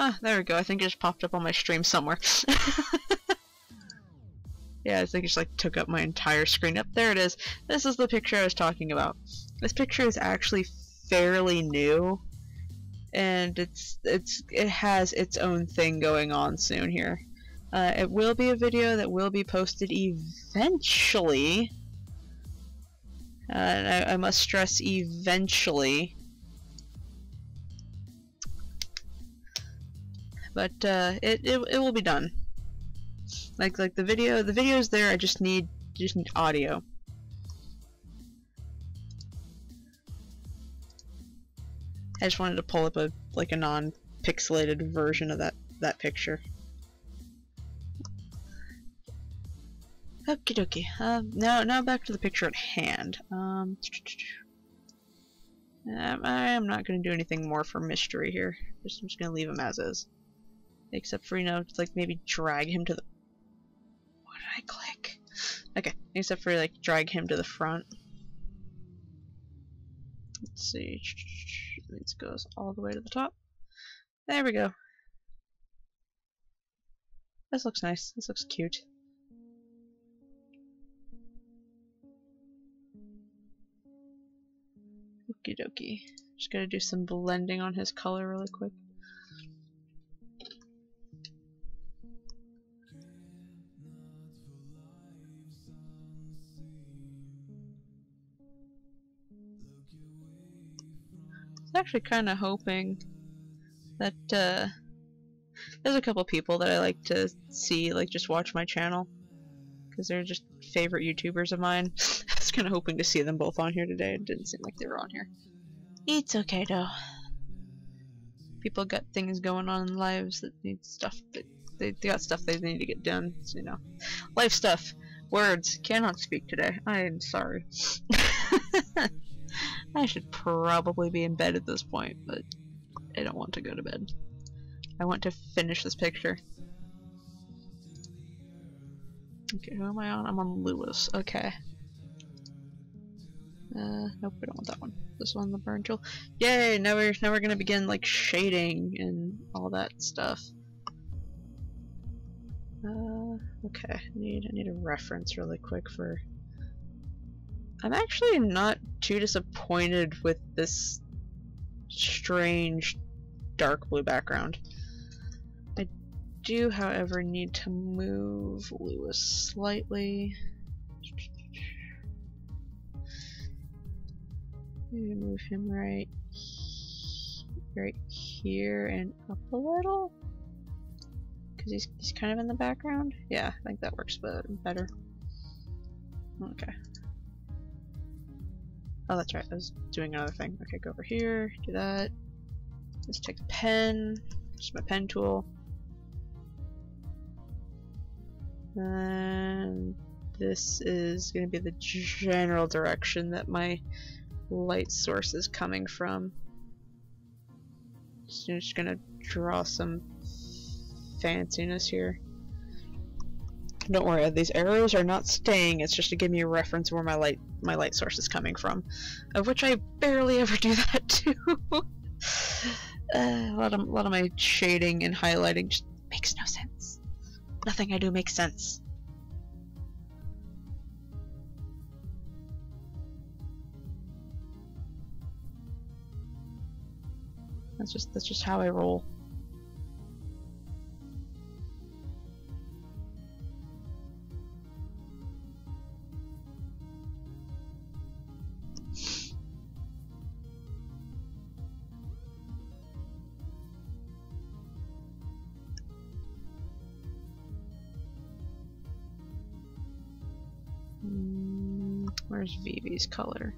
[SPEAKER 1] Ah, there we go. I think it just popped up on my stream somewhere. Yeah, I think it just like took up my entire screen. Up there it is. This is the picture I was talking about. This picture is actually fairly new, and it has its own thing going on soon here. It will be a video that will be posted eventually. And I must stress eventually. But it will be done. Like the video's there. I just need audio. I just wanted to pull up a non-pixelated version of that picture. Okie dokie. Now back to the picture at hand. I am not going to do anything more for mystery here. I'm just going to leave him as is. Except for, like maybe drag him to the... What did I click? Okay, except for like drag him to the front. Let's see. This goes all the way to the top. There we go. This looks nice. This looks cute. Okie dokie. Just gotta do some blending on his color really quick. actually kind of hoping that there's a couple people that I like to see, like, just watch my channel, because they're just favorite YouTubers of mine. I was kind of hoping to see them both on here today. It didn't seem like they were on here. It's okay though. People got things going on in lives that need stuff that they got stuff they need to get done. So, you know, life stuff. Words cannot speak today. I am sorry. I should probably be in bed at this point, but I don't want to go to bed. I want to finish this picture. Okay, who am I on? I'm on Lewis. Okay. Nope, I don't want that one. This one, the burn tool. Yay! Now we're gonna begin like shading and all that stuff. Okay. I need a reference really quick for. I'm actually not too disappointed with this strange dark blue background. I do, however, need to move Lewis slightly. Maybe move him right here and up a little, because he's kind of in the background. Yeah, I think that works better. Okay. Oh, that's right. I was doing another thing. Okay, go over here, do that. Let's take the pen, just my pen tool. And this is going to be the general direction that my light source is coming from. So I'm just going to draw some fanciness here. Don't worry, these arrows are not staying, it's just to give me a reference where my light source is coming from. Of which I barely ever do that too. A lot of my shading and highlighting just makes no sense. Nothing I do makes sense. That's just how I roll. Where's Vivi's color?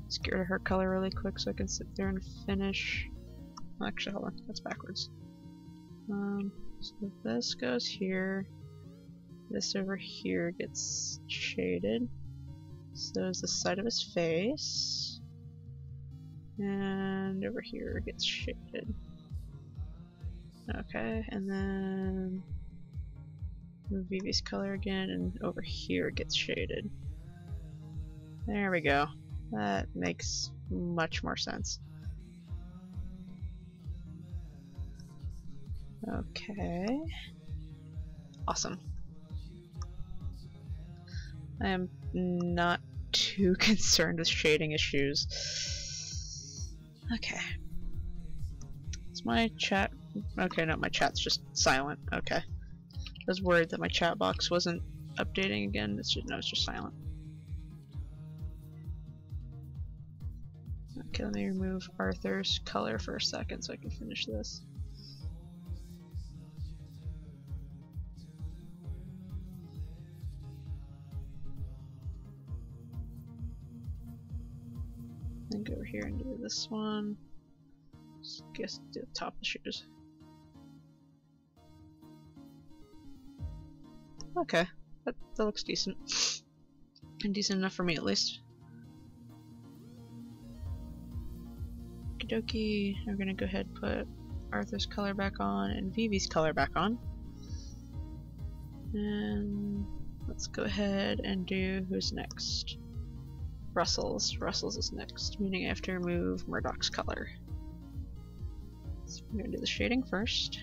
[SPEAKER 1] Let's get rid of her color really quick so I can sit there and finish. Actually, hold on, that's backwards. So this goes here. This over here gets shaded. So is the side of his face. And over here gets shaded. Okay, and then move Vivi's color again, and over here gets shaded. There we go. That makes much more sense. Okay. Awesome. I am not too concerned with shading issues. Okay. Is my chat... Okay, no, my chat's just silent. Okay. I was worried that my chat box wasn't updating again. It's just silent. Okay, let me remove Arthur's color for a second so I can finish this. Then go over here and do this one. Just guess do the top of the shoes. Okay, that looks decent. And decent enough for me at least. Okie, we're gonna go ahead and put Arthur's color back on and Vivi's color back on. And let's go ahead and do who's next. Russell's. Russell's is next, meaning I have to remove Murdoch's color. So we're gonna do the shading first.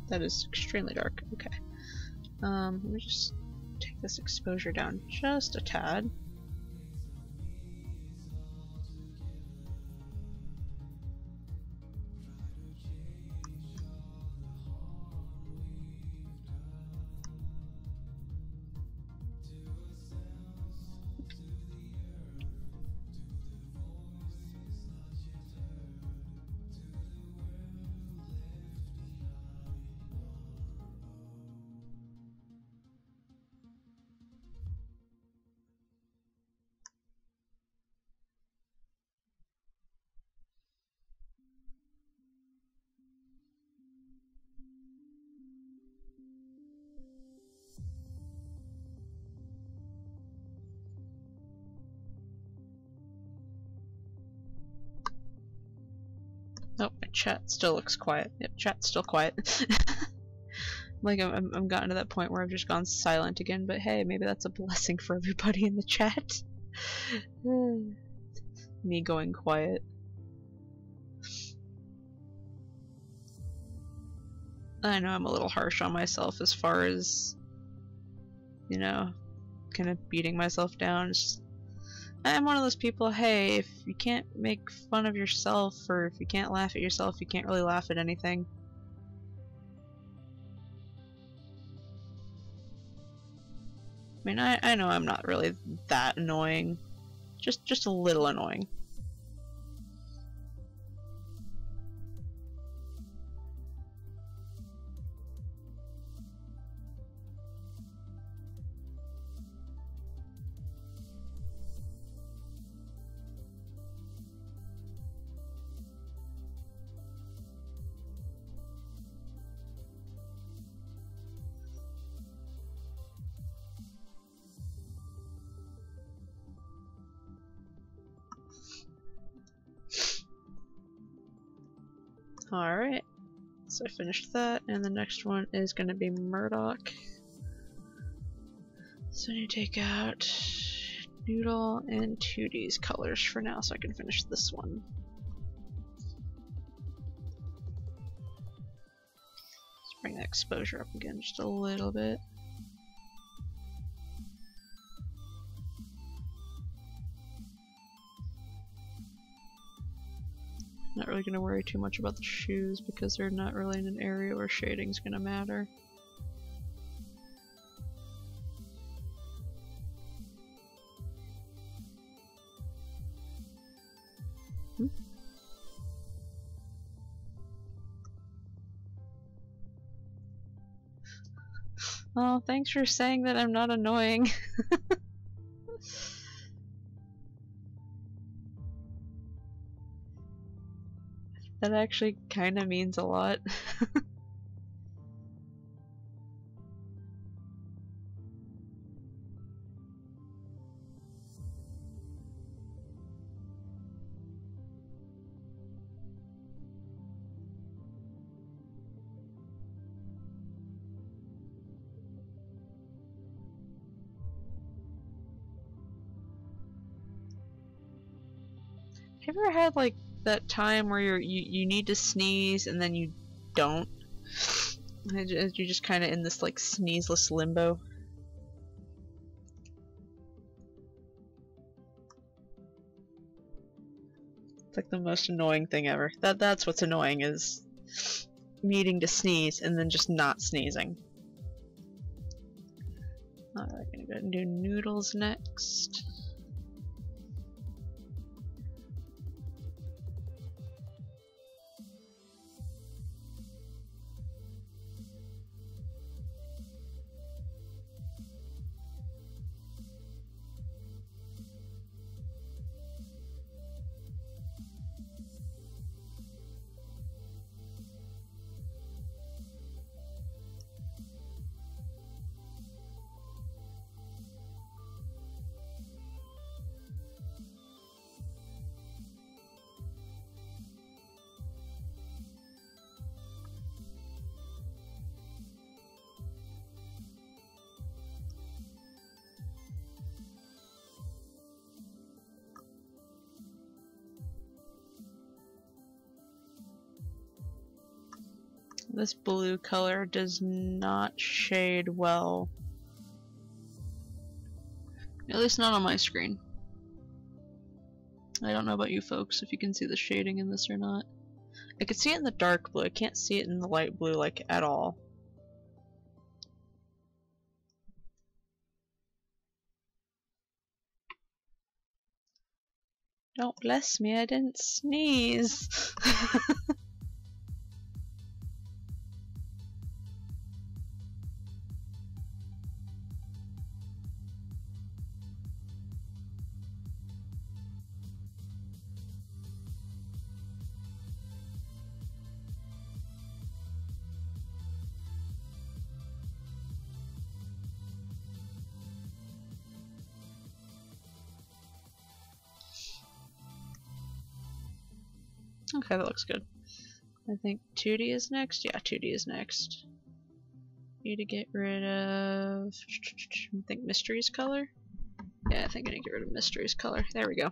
[SPEAKER 1] That is extremely dark. Okay. Let me just take this exposure down just a tad. chat still looks quiet. Yep, chat's still quiet. Like I'm gotten to that point where I've just gone silent again, but hey, maybe that's a blessing for everybody in the chat. Me going quiet. I know I'm a little harsh on myself as far as, you know, kind of beating myself down. I'm one of those people, hey, if you can't make fun of yourself, or if you can't laugh at yourself, you can't really laugh at anything. I mean, I know I'm not really that annoying. Just a little annoying. Alright, so I finished that, and the next one is going to be Murdoch. So I need to take out Noodle and 2D's colors for now so I can finish this one. Let's bring that exposure up again just a little bit. Not really going to worry too much about the shoes because they're not really in an area where shading's going to matter. Oh, thanks for saying that I'm not annoying. That actually kinda means a lot. Have you ever had like that time where you need to sneeze and then you don't? And you're just kind of in this like sneezeless limbo. It's like the most annoying thing ever. That's what's annoying, is needing to sneeze and then just not sneezing. Alright, gonna go ahead and do Noodles next. This blue color does not shade well. At least not on my screen. I don't know about you folks, if you can see the shading in this or not. I can see it in the dark blue, I can't see it in the light blue like at all. Don't bless me, I didn't sneeze. Okay, that looks good. I think 2D is next? Yeah, 2D is next. Need to get rid of, I think, Mystery's color? Yeah, I think I need to get rid of Mystery's color. There we go.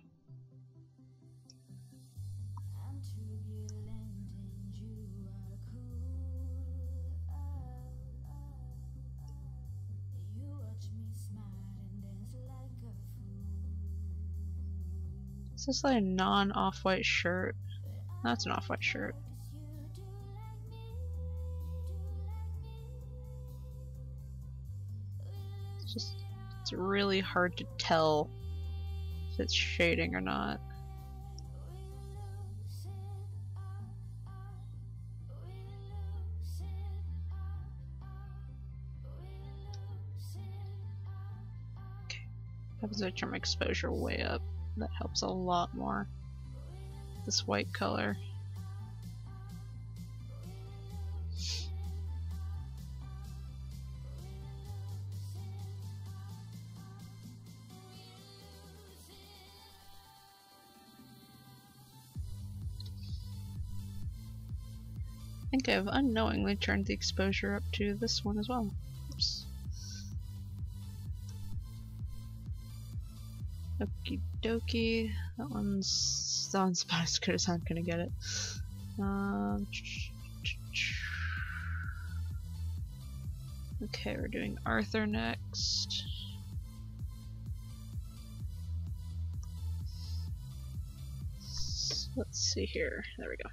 [SPEAKER 1] Is this like a non-off-white shirt? That's an off-white shirt. It's really hard to tell if it's shading or not. Okay. Happens if I turn my exposure way up. That helps a lot more. This white color. I think I've unknowingly turned the exposure up to this one as well. Oops. Okie dokie. That one's about as good as I'm gonna get it. Okay, we're doing Arthur next. Let's see here. There we go.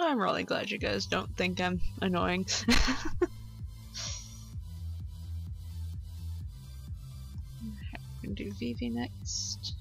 [SPEAKER 1] I'm really glad you guys don't think I'm annoying. We're gonna do Vivi next.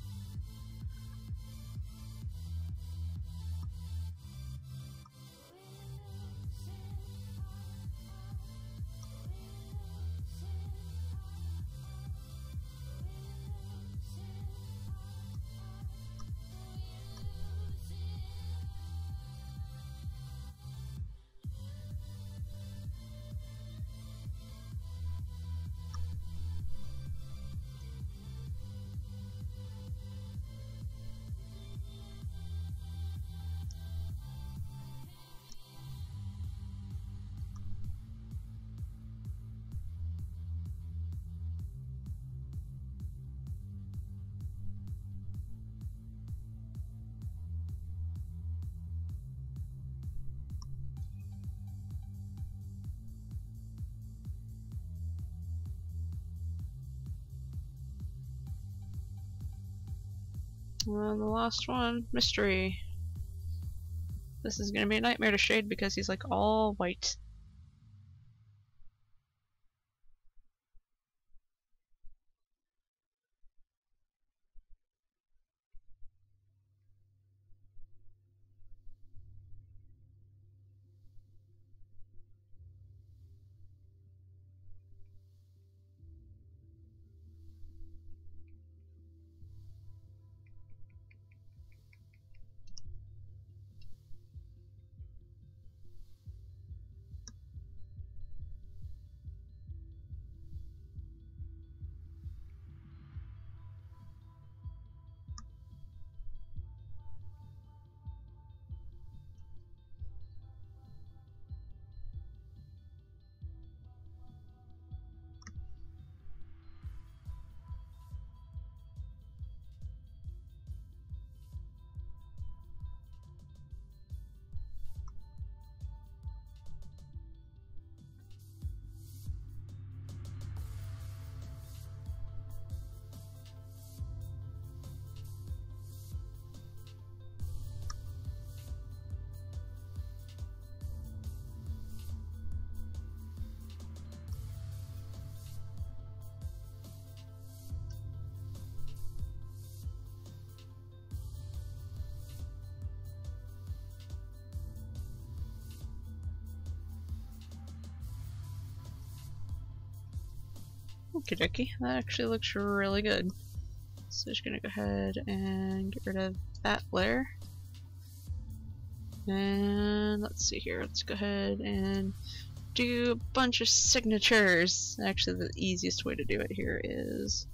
[SPEAKER 1] And the last one, Mystery. This is gonna be a nightmare to shade because he's like all white. Okie dokie, that actually looks really good. So just gonna go ahead and get rid of that layer. And let's see here, let's go ahead and do a bunch of signatures. Actually, the easiest way to do it here is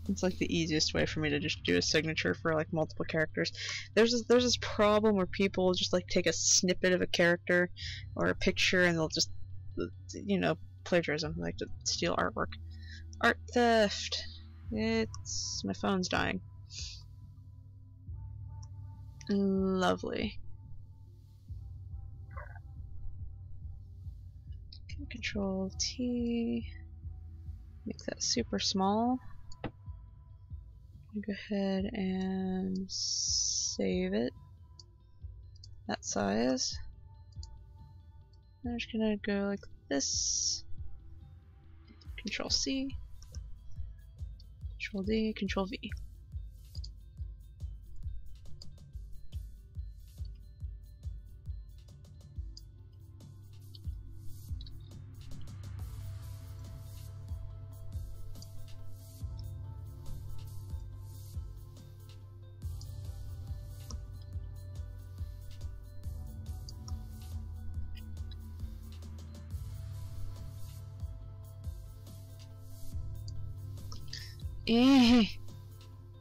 [SPEAKER 1] it's like the easiest way for me to just do a signature for like multiple characters. There's this problem where people just like take a snippet of a character or a picture and they'll just, you know, plagiarism, like to steal artwork. Art theft. It's my phone's dying. Lovely. Control T. Make that super small. Go ahead and save it. That size. I'm just gonna go like this. Control C. Control D. Control V.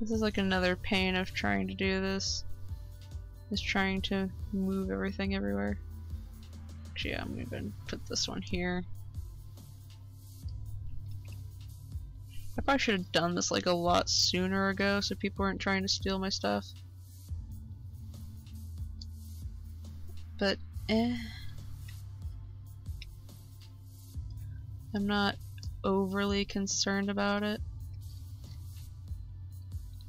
[SPEAKER 1] This is like another pain of trying to do this. Is trying to move everything everywhere. Actually, yeah, I'm gonna put this one here. I probably should have done this like a lot sooner ago so people weren't trying to steal my stuff. But, I'm not overly concerned about it.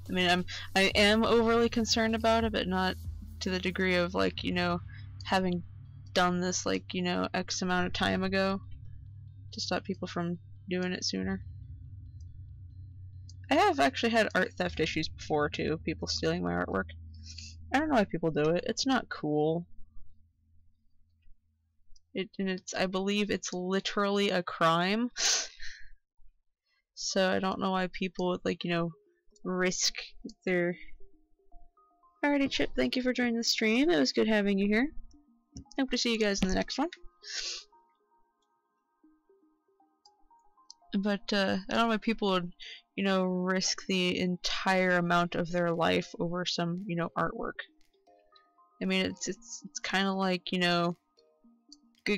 [SPEAKER 1] I mean, I am overly concerned about it, but not to the degree of like, you know, having done this like, you know, X amount of time ago to stop people from doing it sooner. I have actually had art theft issues before too, people stealing my artwork. I don't know why people do it. It's not cool. I believe it's literally a crime. So I don't know why people would, like, you know, risk their... Alrighty, Chip, thank you for joining the stream. It was good having you here. Hope to see you guys in the next one. But I don't know why people would, you know, risk the entire amount of their life over some, you know, artwork. I mean, it's kind of like, you know,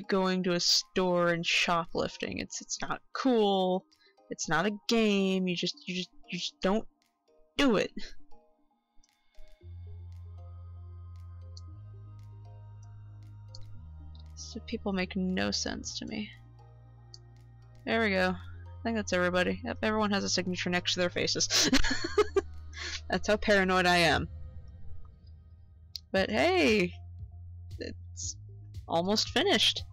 [SPEAKER 1] going to a store and shoplifting. It's not cool. It's not a game. You just don't do it. So people make no sense to me. There we go. I think that's everybody. Yep, everyone has a signature next to their faces. That's how paranoid I am. But hey, it's almost finished.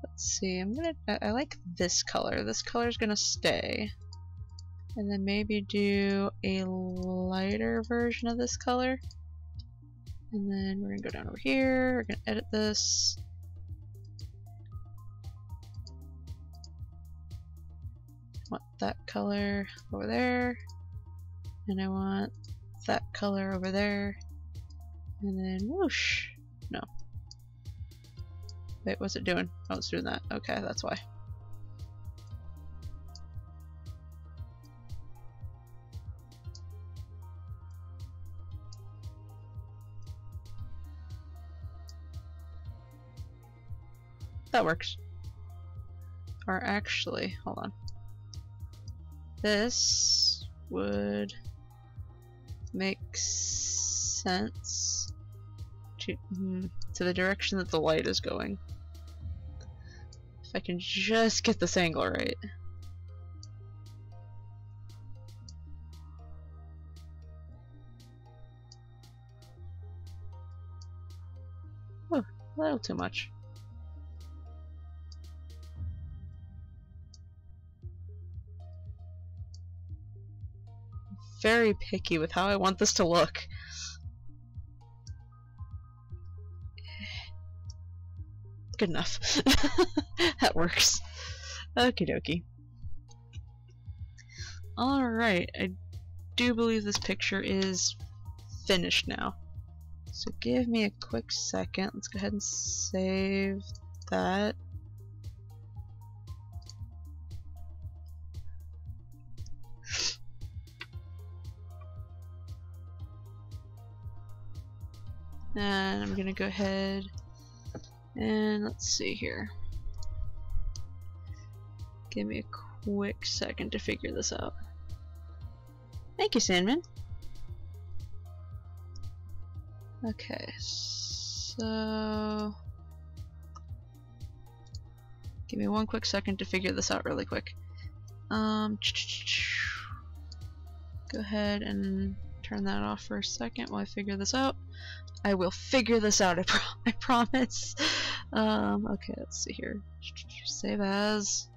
[SPEAKER 1] Let's see, I like this color. This color's gonna stay. And then maybe do a lighter version of this color. And then we're gonna go down over here, we're gonna edit this. I want that color over there. And I want that color over there. And then whoosh. No. Wait, what's it doing? Oh, it's doing that. Okay, that's why. That works. Or actually, hold on. This would make sense to the direction that the light is going. If I can just get this angle right. Oh, a little too much. Very picky with how I want this to look. Good enough. That works. Okie dokie. Alright, I do believe this picture is finished now. So give me a quick second. Let's go ahead and save that. And I'm gonna go ahead and let's see here. Give me a quick second to figure this out. Thank you, Sandman. Okay, so give me one quick second to figure this out really quick. Go ahead and turn that off for a second while I figure this out. I will figure this out, I promise. Okay, let's see here. Save as.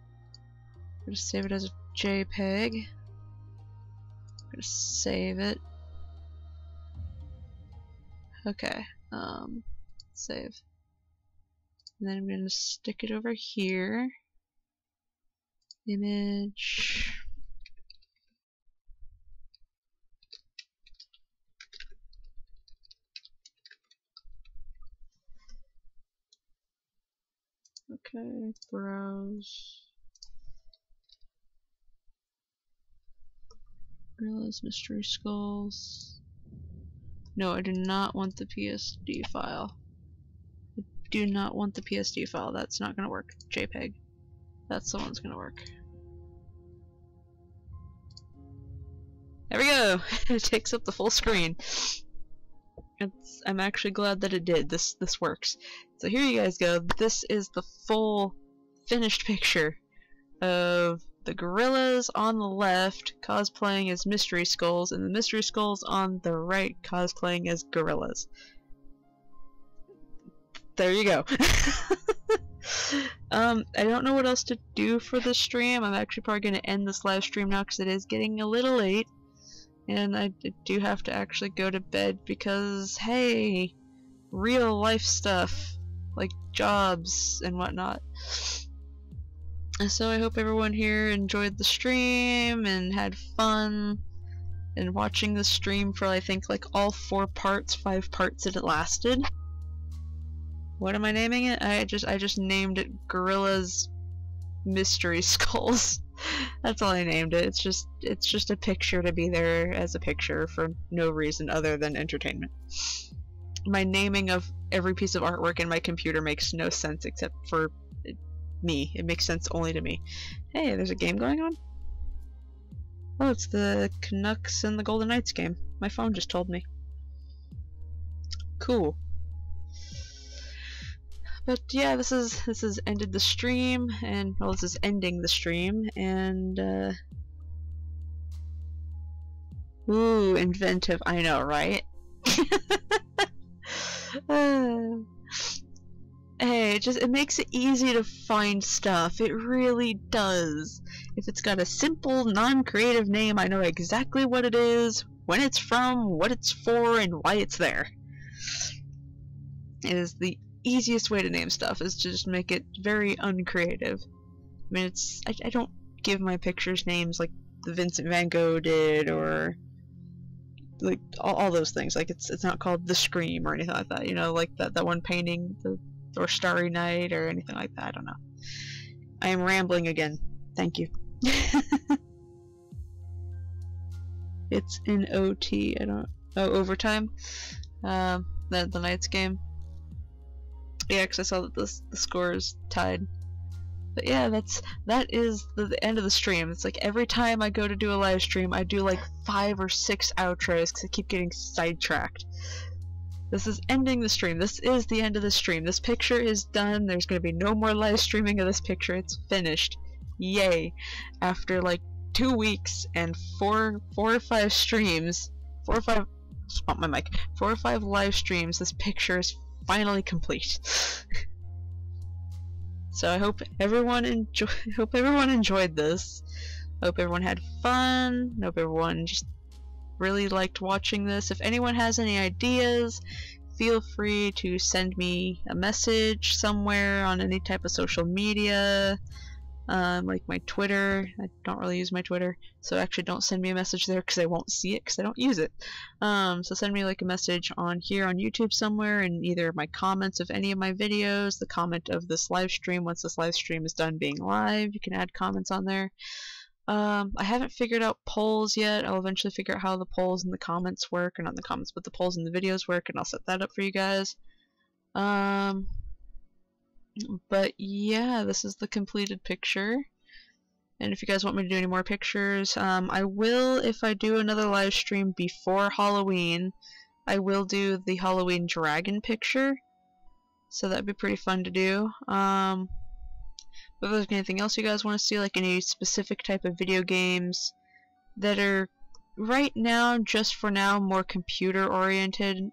[SPEAKER 1] I'm gonna save it as a JPEG. I'm gonna save it. Okay, save. And then I'm gonna stick it over here. Image. Okay, browse. Gorillas, Mystery Skulls. No, I do not want the PSD file. I do not want the PSD file. That's not gonna work. JPEG. That's the one that's gonna work. There we go! It takes up the full screen. I'm actually glad that it did. This works. So here you guys go. This is the full finished picture of the gorillas on the left cosplaying as Mystery Skulls, and the Mystery Skulls on the right cosplaying as gorillas. There you go. I don't know what else to do for this stream. I'm actually probably going to end this live stream now because it is getting a little late. And I do have to actually go to bed because, hey, real life stuff, like jobs and whatnot. So I hope everyone here enjoyed the stream and had fun and watching the stream for, I think, like all 5 parts that it lasted. What am I naming it? I just named it Gorillas Mystery Skulls. That's all I named it. It's just a picture to be there as a picture for no reason other than entertainment. My naming of every piece of artwork in my computer makes no sense except for me. It makes sense only to me. Hey, there's a game going on? Oh, it's the Canucks and the Golden Knights game. My phone just told me. Cool. But yeah, this is ended the stream, and well, this is ending the stream, and ooh, inventive. I know, right? Hey, it makes it easy to find stuff. It really does. If it's got a simple, non-creative name, I know exactly what it is, when it's from, what it's for, and why it's there. It is the easiest way to name stuff, is to just make it very uncreative. I mean, I don't give my pictures names like the Vincent van Gogh did, or like all those things. Like it's not called The Scream or anything like that, you know, like that one painting, or Starry Night or anything like that. I don't know. I am rambling again. Thank you. It's in OT. Overtime. The Knights game. Yeah, because I saw that the score is tied. But yeah, that is the end of the stream. It's like every time I go to do a live stream, I do like 5 or 6 outros because I keep getting sidetracked. This is ending the stream. This is the end of the stream. This picture is done. There's going to be no more live streaming of this picture. It's finished. Yay. After like 2 weeks and 4 or 5 streams, 4 or 5, spot my mic, 4 or 5 live streams, this picture is finally complete. So I hope everyone enjoyed this. I hope everyone had fun. I hope everyone just really liked watching this. If anyone has any ideas, feel free to send me a message somewhere on any type of social media, like my Twitter. I don't really use my Twitter, so actually don't send me a message there because I won't see it because I don't use it. So send me like a message on here on YouTube somewhere, in either my comments of any of my videos, the comment of this live stream. Once this live stream is done being live, you can add comments on there. I haven't figured out polls yet. I'll eventually figure out how the polls in the comments work, or not in the comments, but the polls in the videos work, and I'll set that up for you guys. But yeah, this is the completed picture. And if you guys want me to do any more pictures, I will, if I do another live stream before Halloween, I will do the Halloween dragon picture. So that'd be pretty fun to do. But if there's anything else you guys want to see, like any specific type of video games that are right now, just for now, more computer oriented,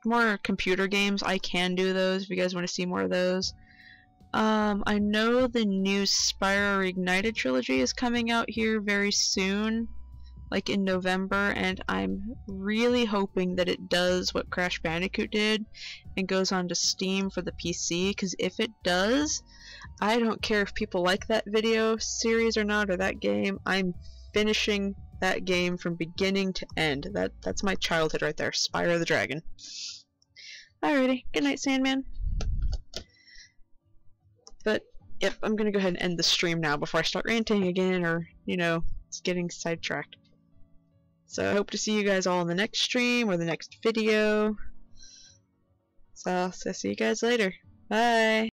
[SPEAKER 1] more computer games, I can do those if you guys want to see more of those. I know the new Spyro Reignited trilogy is coming out here very soon, like in November, and I'm really hoping that it does what Crash Bandicoot did and goes onto Steam for the PC, because if it does, I don't care if people like that video series or not, or that game, I'm finishing that game from beginning to end. That's my childhood right there, Spyro the Dragon. Alrighty, good night, Sandman. But yep, I'm gonna go ahead and end the stream now before I start ranting again, or it's getting sidetracked. So I hope to see you guys all in the next stream or the next video. So I'll see you guys later. Bye.